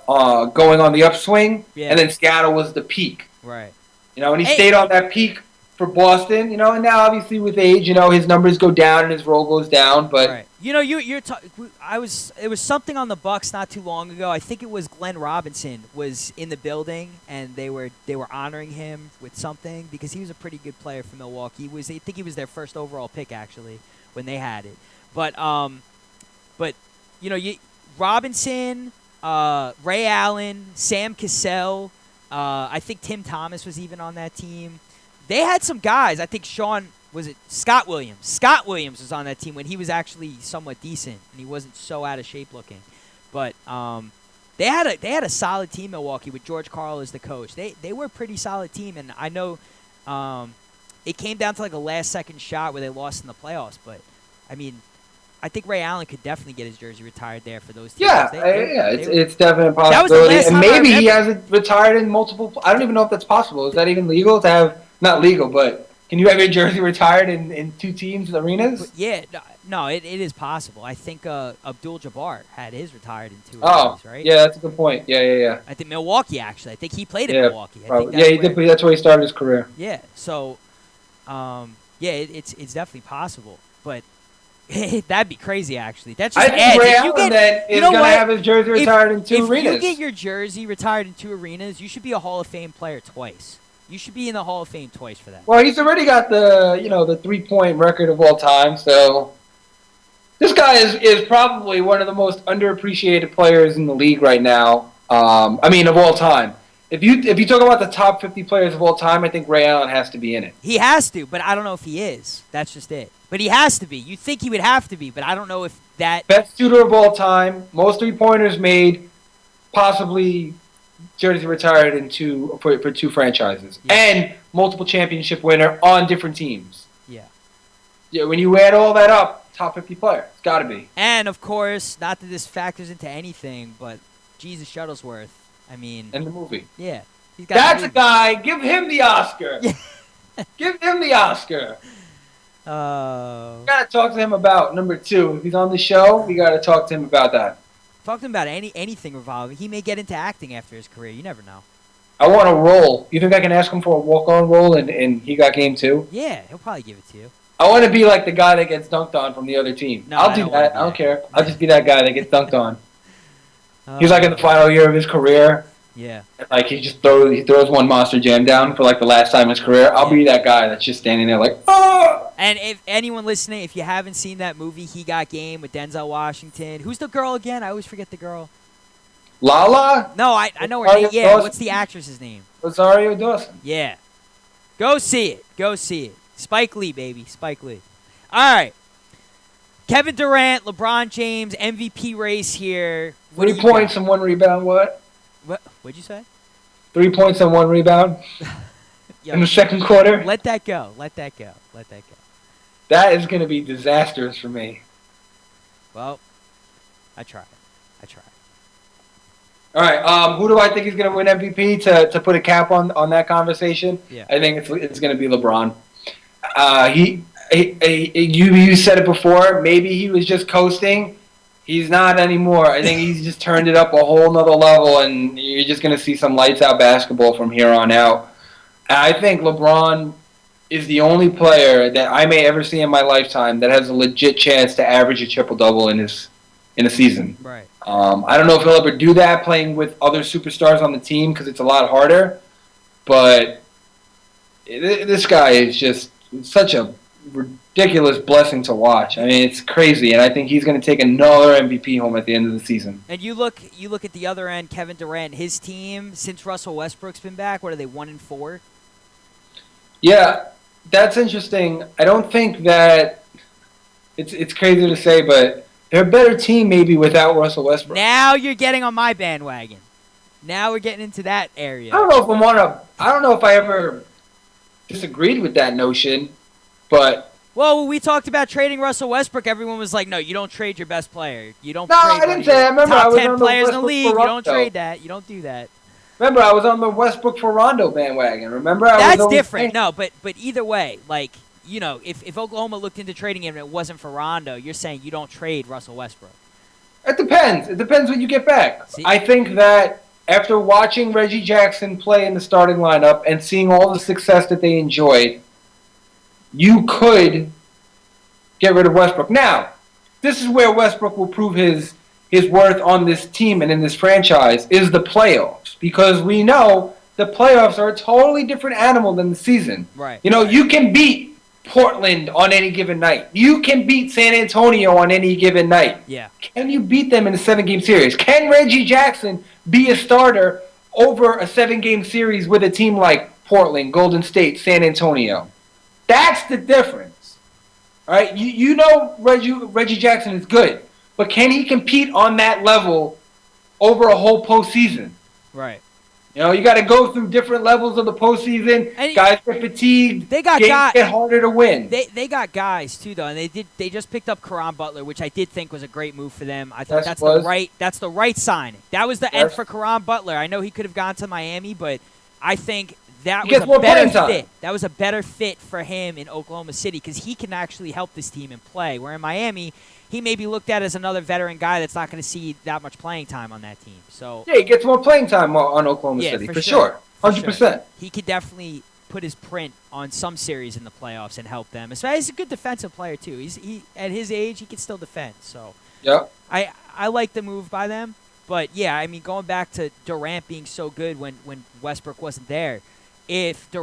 going on the upswing, and then Seattle was the peak. Right. And he stayed on that peak for Boston, and now obviously with age, his numbers go down and his role goes down, but right. It was something on the Bucks not too long ago. I think it was Glenn Robinson was in the building and they were honoring him with something because he was a pretty good player for Milwaukee. I think he was their first overall pick actually when they had it. But Robinson, Ray Allen, Sam Cassell, I think Tim Thomas was even on that team. They had some guys. I think Scott Williams? Scott Williams was on that team when he was actually somewhat decent and he wasn't so out of shape looking. But they had a solid team, Milwaukee, with George Karl as the coach. They were a pretty solid team, and I know it came down to like a last-second shot where they lost in the playoffs. But I mean, I think Ray Allen could definitely get his jersey retired there for those teams. Yeah, it's definitely a possibility. And maybe he hasn't retired in multiple. I don't even know if that's possible. Is that even legal to have? Not legal, but can you have your jersey retired in two teams' arenas? But yeah, no, it is possible. I think Abdul Jabbar had his retired in two arenas, right? Yeah, that's a good point. Yeah. I think Milwaukee, actually. I think he played in Milwaukee. He did. That's where he started his career. Yeah, so, it's definitely possible. But that'd be crazy, actually. That's just I think Ray Allen is going to have his jersey retired in two arenas. If you get your jersey retired in two arenas, you should be a Hall of Fame player twice. You should be in the Hall of Fame twice for that. Well, he's already got the 3-point record of all time, so this guy is probably one of the most underappreciated players in the league right now. Of all time. If you talk about the top 50 players of all time, I think Ray Allen has to be in it. He has to, but I don't know if he is. That's just it. But he has to be. You'd think he would have to be, but I don't know if that... Best shooter of all time, most three-pointers made, possibly jersey retired for two franchises, and multiple championship winner on different teams. Yeah, when you add all that up, top 50 player. It's got to be. And, of course, not that this factors into anything, but Jesus Shuttlesworth, I mean... And the movie. Yeah. That's a guy. Give him the Oscar. Give him the Oscar. We got to talk to him about number 2. If he's on the show, we got to talk to him about that. Talk to him about anything revolving. He may get into acting after his career. You never know. I want a role. You think I can ask him for a walk-on role in He Got Game 2? Yeah, he'll probably give it to you. I want to be like the guy that gets dunked on from the other team. No, I'll do that. I don't care. I'll just be that guy that gets dunked on. He's like in the final year of his career. Yeah. Like he throws one Monster Jam down for like the last time in his career. I'll be that guy that's just standing there like, oh! And if anyone listening, if you haven't seen that movie, He Got Game with Denzel Washington, who's the girl again? I always forget the girl. Lala? No, I know her name. Yeah, what's the actress's name? Rosario Dawson. Yeah. Go see it. Go see it. Spike Lee, baby. Spike Lee. All right. Kevin Durant, LeBron James, MVP race here. 3 points and 1 rebound, what? What'd you say? 3 points and 1 rebound in the second quarter? Let that go. Let that go. Let that go. That is going to be disastrous for me. Well, I tried. All right, who do I think is going to win MVP to put a cap on that conversation? Yeah. I think it's going to be LeBron. You said it before. Maybe he was just coasting. He's not anymore. I think he's just turned it up a whole nother level, and you're just going to see some lights out basketball from here on out. And I think LeBron is the only player that I may ever see in my lifetime that has a legit chance to average a triple-double in a season. Right. I don't know if he'll ever do that playing with other superstars on the team because it's a lot harder, but this guy is just such a ridiculous blessing to watch. I mean, it's crazy, and I think he's going to take another MVP home at the end of the season. And you look at the other end, Kevin Durant, his team, since Russell Westbrook's been back, what are they, 1-4? Yeah, that's interesting. I don't think that it's crazy to say, but they're a better team maybe without Russell Westbrook. Now you're getting on my bandwagon. Now we're getting into that area. I don't know if I ever disagreed with that notion, but well, when we talked about trading Russell Westbrook, everyone was like, "No, you don't trade your best player. You don't." No, trade I didn't say that. Remember, top I was 10 on the players in the Westbrook league. for You don't Rondo. trade that. You don't do that. Remember, I was on the Westbrook for Rondo bandwagon. Remember, that's different. No, but either way, like if Oklahoma looked into trading him and it wasn't for Rondo, you're saying you don't trade Russell Westbrook. It depends. It depends what you get back. See? I think that after watching Reggie Jackson play in the starting lineup and seeing all the success that they enjoyed, you could get rid of Westbrook. Now, this is where Westbrook will prove his worth on this team and in this franchise is the playoffs. Because we know the playoffs are a totally different animal than the season. Right. You can beat Portland on any given night. You can beat San Antonio on any given night. Yeah. Can you beat them in a 7-game series? Can Reggie Jackson be a starter over a 7-game series with a team like Portland, Golden State, San Antonio. That's the difference. All right, you know Reggie Jackson is good, but can he compete on that level over a whole postseason? Right. You know, you got to go through different levels of the postseason. And guys get fatigued. They got games guys get harder to win. They got guys too, though, and they just picked up Caron Butler, which I did think was a great move for them. I thought that's the right signing. That was the end for Caron Butler. I know he could have gone to Miami, but I think that was a better fit. That was a better fit for him in Oklahoma City because he can actually help this team and play. Where in Miami, he may be looked at as another veteran guy that's not going to see that much playing time on that team. So yeah, he gets more playing time on Oklahoma City for sure. 100%. He could definitely put his print on some series in the playoffs and help them. So he's a good defensive player too. He at his age he can still defend. So yeah, I like the move by them. But yeah, I mean going back to Durant being so good when Westbrook wasn't there. If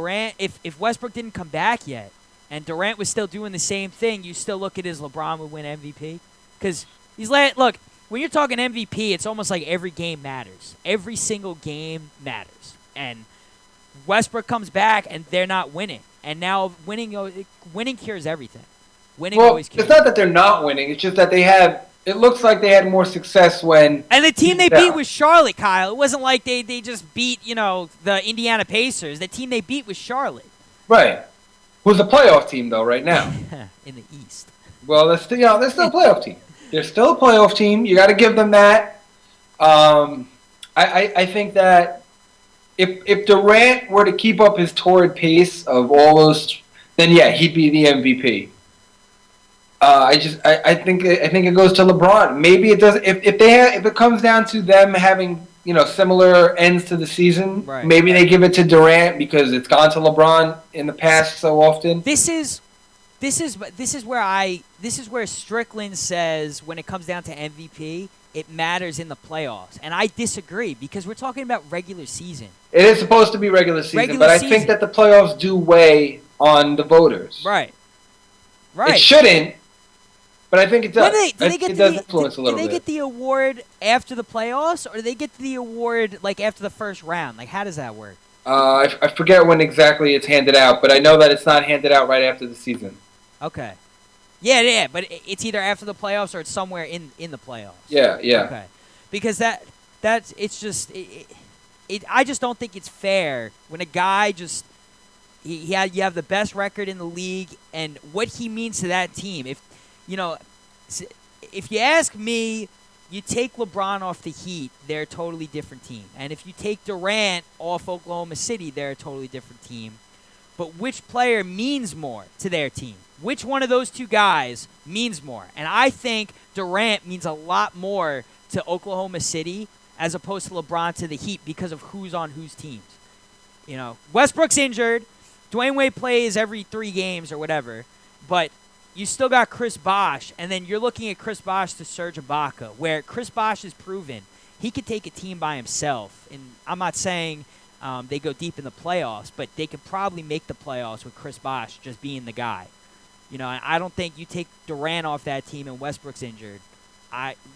Westbrook didn't come back yet and Durant was still doing the same thing, you still look at his LeBron would win MVP? Because look, when you're talking MVP, it's almost like every game matters. Every single game matters. And Westbrook comes back and they're not winning. And now winning cures everything. Winning always cures. It's not that they're not winning. It's just that it looks like they had more success when. And the team they beat was Charlotte, Kyle. It wasn't like they just beat, the Indiana Pacers. The team they beat was Charlotte. Right. Who's a playoff team, though, right now. In the East. Well, they're still a playoff team. They're still a playoff team. You got to give them that. I think that if Durant were to keep up his torrid pace of all those, then yeah, he'd be the MVP. I think it goes to LeBron. Maybe it does. If it comes down to them having similar ends to the season, right, maybe they give it to Durant because it's gone to LeBron in the past so often. This is where Strickland says when it comes down to MVP, it matters in the playoffs, and I disagree because we're talking about regular season. It is supposed to be regular season, but I think that the playoffs do weigh on the voters. Right. It shouldn't. But I think it does. It does influence a little bit. Do they get the award after the playoffs, or do they get the award like after the first round? Like, how does that work? I forget when exactly it's handed out, but I know that it's not handed out right after the season. Okay. Yeah, but it's either after the playoffs or it's somewhere in the playoffs. Yeah. Okay. Because it's just I just don't think it's fair when a guy just you have the best record in the league and what he means to that team. If you ask me, you take LeBron off the Heat, they're a totally different team. And if you take Durant off Oklahoma City, they're a totally different team. But which player means more to their team? Which one of those two guys means more? And I think Durant means a lot more to Oklahoma City as opposed to LeBron to the Heat because of who's on whose teams. Westbrook's injured. Dwayne Wade plays every 3 games or whatever. But you still got Chris Bosh, and then you're looking at Chris Bosh to Serge Ibaka, where Chris Bosh has proven he could take a team by himself. And I'm not saying they go deep in the playoffs, but they could probably make the playoffs with Chris Bosh just being the guy. I don't think you take Durant off that team and Westbrook's injured.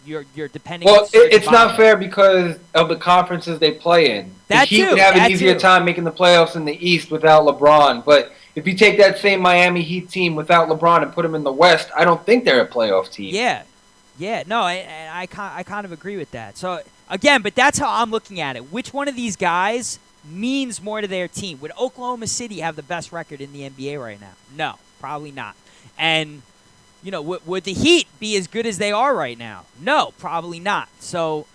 You're depending. Well, on Serge it's Ibaka. not fair because of the conferences they play in. The Heat would have an easier time making the playoffs in the East without LeBron, but if you take that same Miami Heat team without LeBron and put them in the West, I don't think they're a playoff team. Yeah. No, I kind of agree with that. So again, but that's how I'm looking at it. Which one of these guys means more to their team? Would Oklahoma City have the best record in the NBA right now? No, probably not. And would the Heat be as good as they are right now? No, probably not. So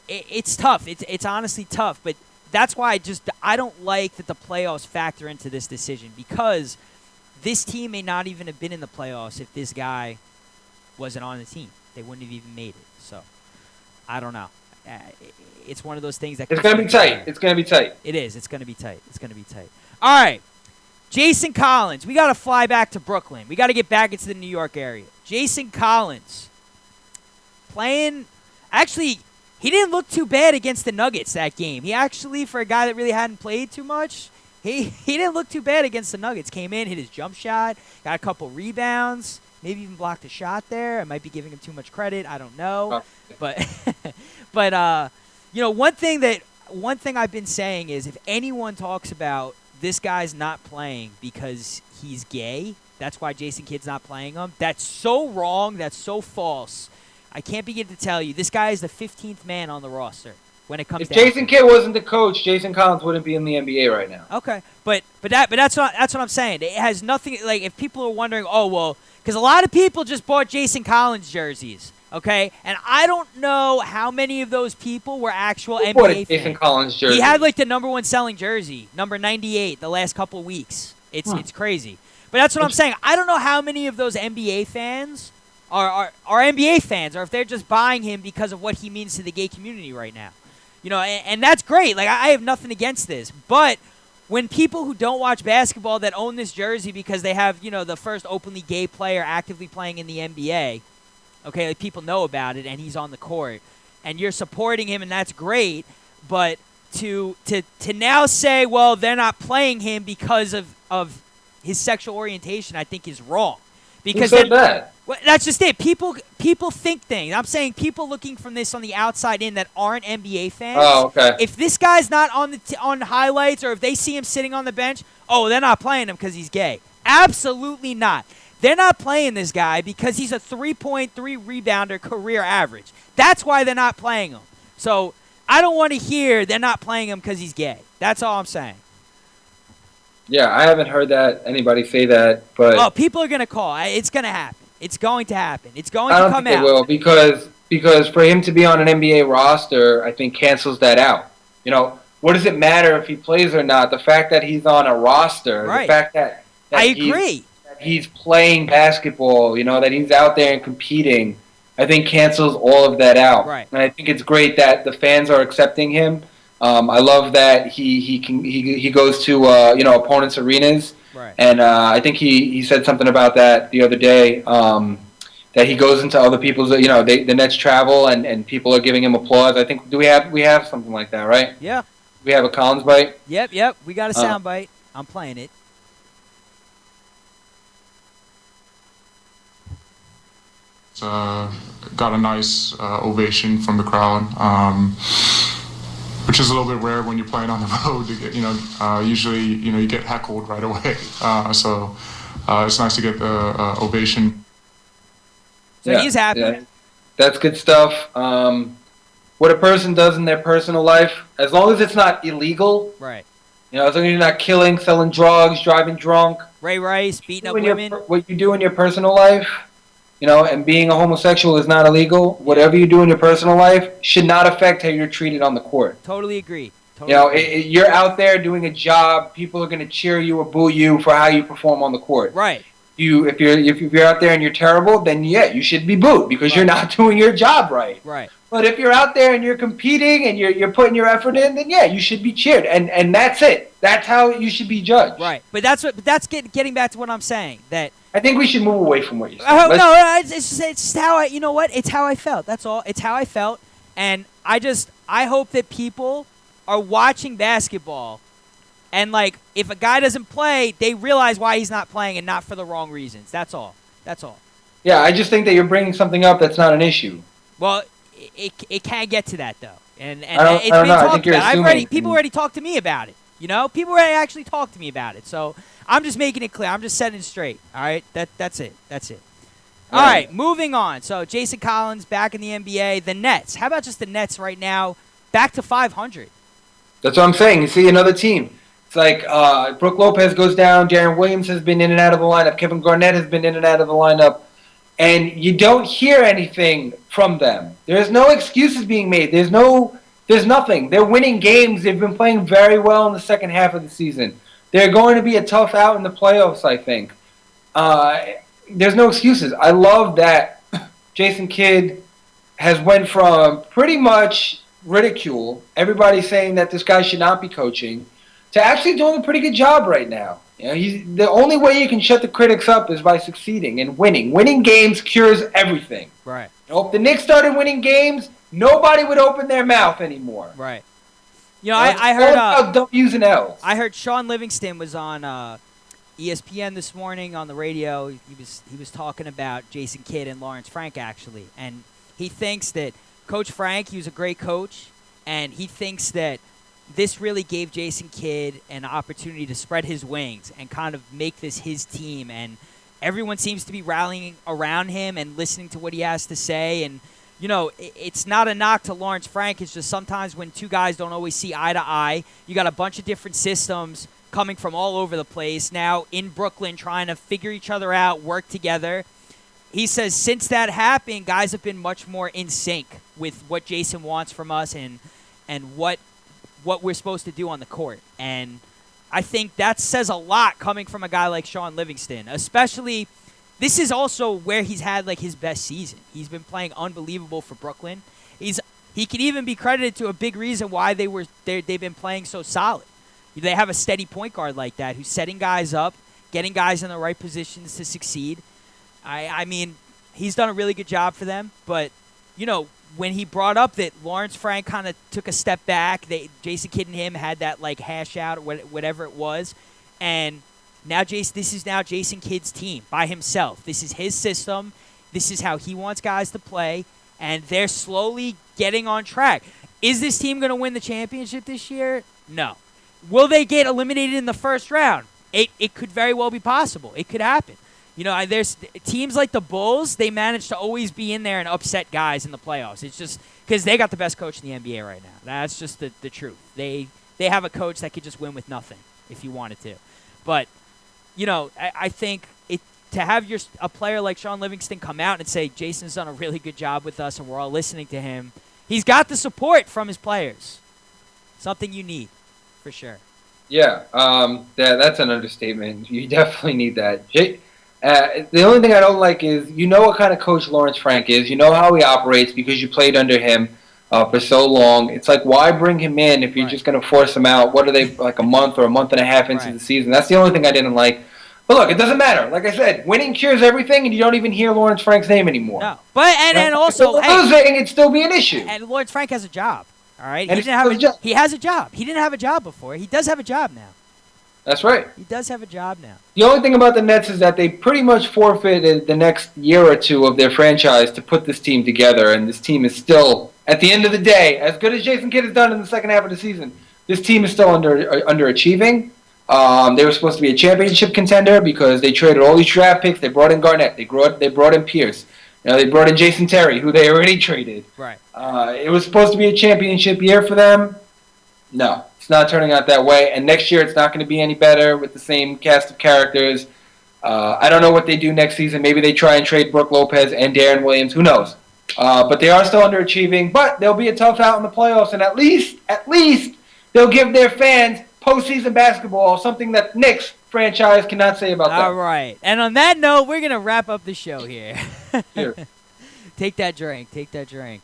it's tough. It's honestly tough, but that's why I don't like that the playoffs factor into this decision because this team may not even have been in the playoffs if this guy wasn't on the team. They wouldn't have even made it. So I don't know. It's one of those things that it's going to be tight. It's going to be tight. It is. It's going to be tight. All right. Jason Collins. We got to fly back to Brooklyn. We got to get back into the New York area. Jason Collins playing. Actually, he didn't look too bad against the Nuggets that game. He actually, for a guy that really hadn't played too much, he didn't look too bad against the Nuggets. Came in, hit his jump shot, got a couple rebounds, maybe even blocked a shot there. I might be giving him too much credit. I don't know. But one thing that one thing I've been saying is if anyone talks about this guy's not playing because he's gay, that's why Jason Kidd's not playing him, that's so wrong, that's so false. I can't begin to tell you. This guy is the 15th man on the roster when it comes If down to Jason Kidd wasn't the coach, Jason Collins wouldn't be in the NBA right now. Okay, but that's what I'm saying. It has nothing, like, if people are wondering, oh well, because a lot of people just bought Jason Collins jerseys, okay, and I don't know how many of those people were actual Who bought a NBA Jason fans. Collins jersey? He had like the number one selling jersey, number 98, the last couple weeks. It's crazy, but that's what I'm saying. I don't know how many of those NBA fans are NBA fans, or if they're just buying him because of what he means to the gay community right now. You know, and that's great. Like, I have nothing against this. But when people who don't watch basketball that own this jersey because they have, you know, the first openly gay player actively playing in the NBA, okay, like people know about it and he's on the court, and you're supporting him, and that's great. But to now say, well, they're not playing him because of his sexual orientation, I think is wrong. Because Who said that? Well, that's just it. People think things. I'm saying people looking from this on the outside in that aren't NBA fans. Oh, okay. If this guy's not on highlights, or if they see him sitting on the bench, oh, they're not playing him because he's gay. Absolutely not. They're not playing this guy because he's a 3.3 rebounder career average. That's why they're not playing him. So I don't want to hear they're not playing him because he's gay. That's all I'm saying. Yeah, I haven't heard that anybody say that, but Oh, people are gonna call. It's gonna happen. It's going to happen. It's going I to don't come think out. they will because for him to be on an NBA roster, I think cancels that out. You know, what does it matter if he plays or not? The fact that he's on a roster, Right. the fact that I agree. he's playing basketball, you know, that he's out there and competing, I think cancels all of that out. Right. And I think it's great that the fans are accepting him. I love that he goes to you know, opponents' arenas. Right. And I think he said something about that the other day, that he goes into other people's, you know, the Nets travel and people are giving him applause. I think we have something like that, right? Yeah. We have a Collins bite. Yep. We got a sound bite. I'm playing it. Got a nice ovation from the crowd, which is a little bit rare when you're playing on the road. To get, usually, you get heckled right away. So it's nice to get the ovation. So he's happy. Yeah. That's good stuff. What a person does in their personal life, as long as it's not illegal, Right. you know, as long as you're not killing, selling drugs, driving drunk, Ray Rice beating up doing women. what you do in your personal life, you know, and being a homosexual is not illegal. Whatever you do in your personal life should not affect how you're treated on the court. Totally agree. You know, you're out there doing a job. People are going to cheer you or boo you for how you perform on the court. Right. If you're out there and you're terrible, then yeah, you should be booed because you're not doing your job right. Right. But if you're out there and you're competing and you're putting your effort in, then yeah, you should be cheered. And that's it. That's how you should be judged. Right. But that's getting back to what I'm saying. That I think we should move away from what you said. no, it's just how you know what? It's how I felt. That's all. It's how I felt, and I hope that people are watching basketball, and like if a guy doesn't play, they realize why he's not playing and not for the wrong reasons. That's all. That's all. Yeah, I just think that you're bringing something up that's not an issue. Well, it can get to that though, and I don't it's know. been I talked think you're about. assuming. People already talked to me about it. You know, people already actually talked to me about it. So I'm just making it clear. I'm just setting it straight. All right, that's it. All right, moving on. So Jason Collins back in the NBA. The Nets. How about just the Nets right now? Back to 500. That's what I'm saying. You see another team. It's like Brooke Lopez goes down. Jaren Williams has been in and out of the lineup. Kevin Garnett has been in and out of the lineup. And you don't hear anything from them. There's no excuses being made. There's nothing. They're winning games. They've been playing very well in the second half of the season. They're going to be a tough out in the playoffs, I think. There's no excuses. I love that Jason Kidd has went from pretty much ridicule, everybody saying that this guy should not be coaching, to actually doing a pretty good job right now. You know, the only way you can shut the critics up is by succeeding and winning. Winning games cures everything. Right. You know, if the Knicks started winning games, nobody would open their mouth ananymore. Right. You know, I heard about W's and L's. I heard Sean Livingston was on ESPN this morning on the radio. He was talking about Jason Kidd and Lawrence Frank actually, and he thinks that Coach Frank, he was a great coach, and he thinks that this really gave Jason Kidd an opportunity to spread his wings and kind of make this his team. And everyone seems to be rallying around him and listening to what he has to say. And, you know, it's not a knock to Lawrence Frank. It's just sometimes when two guys don't always see eye to eye, you got a bunch of different systems coming from all over the place now in Brooklyn trying to figure each other out, work together. He says since that happened, guys have been much more in sync with what Jason wants from us and what we're supposed to do on the court. And I think that says a lot coming from a guy like Sean Livingston, especially this is also where he's had like his best season. He's been playing unbelievable for Brooklyn. He could even be credited to a big reason why they've been playing so solid. They have a steady point guard like that who's setting guys up, getting guys in the right positions to succeed. I mean, he's done a really good job for them, but, you know, when he brought up that Lawrence Frank kind of took a step back, Jason Kidd and him had that, like, hash out or whatever it was, and now this is now Jason Kidd's team by himself. This is his system. This is how he wants guys to play, and they're slowly getting on track. Is this team going to win the championship this year? No. Will they get eliminated in the first round? It could very well be possible. It could happen. You know, there's teams like the Bulls, they manage to always be in there and upset guys in the playoffs. It's just because they got the best coach in the NBA right now. That's just the truth. They have a coach that could just win with nothing if you wanted to. But, you know, I think to have a player like Sean Livingston come out and say, Jason's done a really good job with us and we're all listening to him, he's got the support from his players. Something you need, for sure. Yeah, that's an understatement. You definitely need that. The only thing I don't like is you know what kind of coach Lawrence Frank is. You know how he operates because you played under him for so long. It's like, why bring him in if you're just going to force him out? What are they, like a month or a month and a half into the season? That's the only thing I didn't like. But look, it doesn't matter. Like I said, winning cures everything, and you don't even hear Lawrence Frank's name anymore. No, but and also losing, it'd still be an issue. And Lawrence Frank has a job. All right, and he has a job. He didn't have a job before. He does have a job now. That's right. He does have a job now. The only thing about the Nets is that they pretty much forfeited the next year or two of their franchise to put this team together, and this team is still, at the end of the day, as good as Jason Kidd has done in the second half of the season, this team is still underachieving. They were supposed to be a championship contender because they traded all these draft picks. They brought in Garnett. They brought in Pierce. You know, they brought in Jason Terry, who they already traded. Right. It was supposed to be a championship year for them. No. It's not turning out that way, and next year it's not going to be any better with the same cast of characters. I don't know what they do next season. Maybe they try and trade Brook Lopez and Darren Williams. Who knows? But they are still underachieving. But they'll be a tough out in the playoffs, and at least they'll give their fans postseason basketball, something that Knicks franchise cannot say about that. All right. And on that note, we're going to wrap up the show here. Here. Take that drink. Take that drink.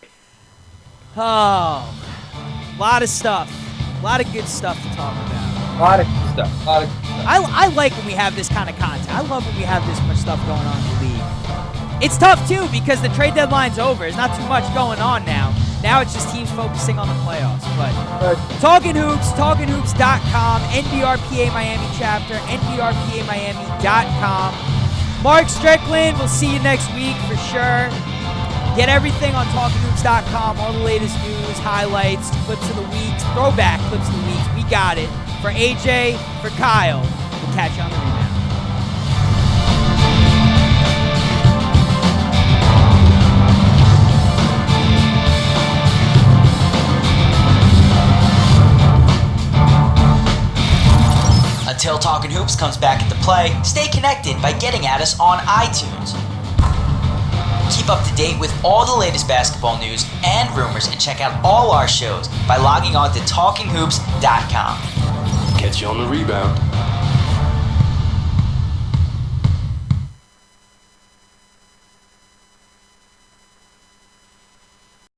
Oh, a lot of stuff. A lot of good stuff to talk about. A lot of good stuff. I like when we have this kind of content. I love when we have this much stuff going on in the league. It's tough, too, because the trade deadline's over. There's not too much going on now. Now it's just teams focusing on the playoffs. But Talkin Hoopz, TalkinHoopz.com, NBRPA Miami chapter, NBRPAMiami.com. Mark Strickland, we'll see you next week for sure. Get everything on TalkinHoopz.com, all the latest news, highlights, clips of the week, throwback clips of the week. We got it. For AJ, for Kyle, we'll catch you on the rebound. Until Talkin Hoopz comes back into play, stay connected by getting at us on iTunes. Keep up to date with all the latest basketball news and rumors and check out all our shows by logging on to TalkinHoopz.com. Catch you on the rebound.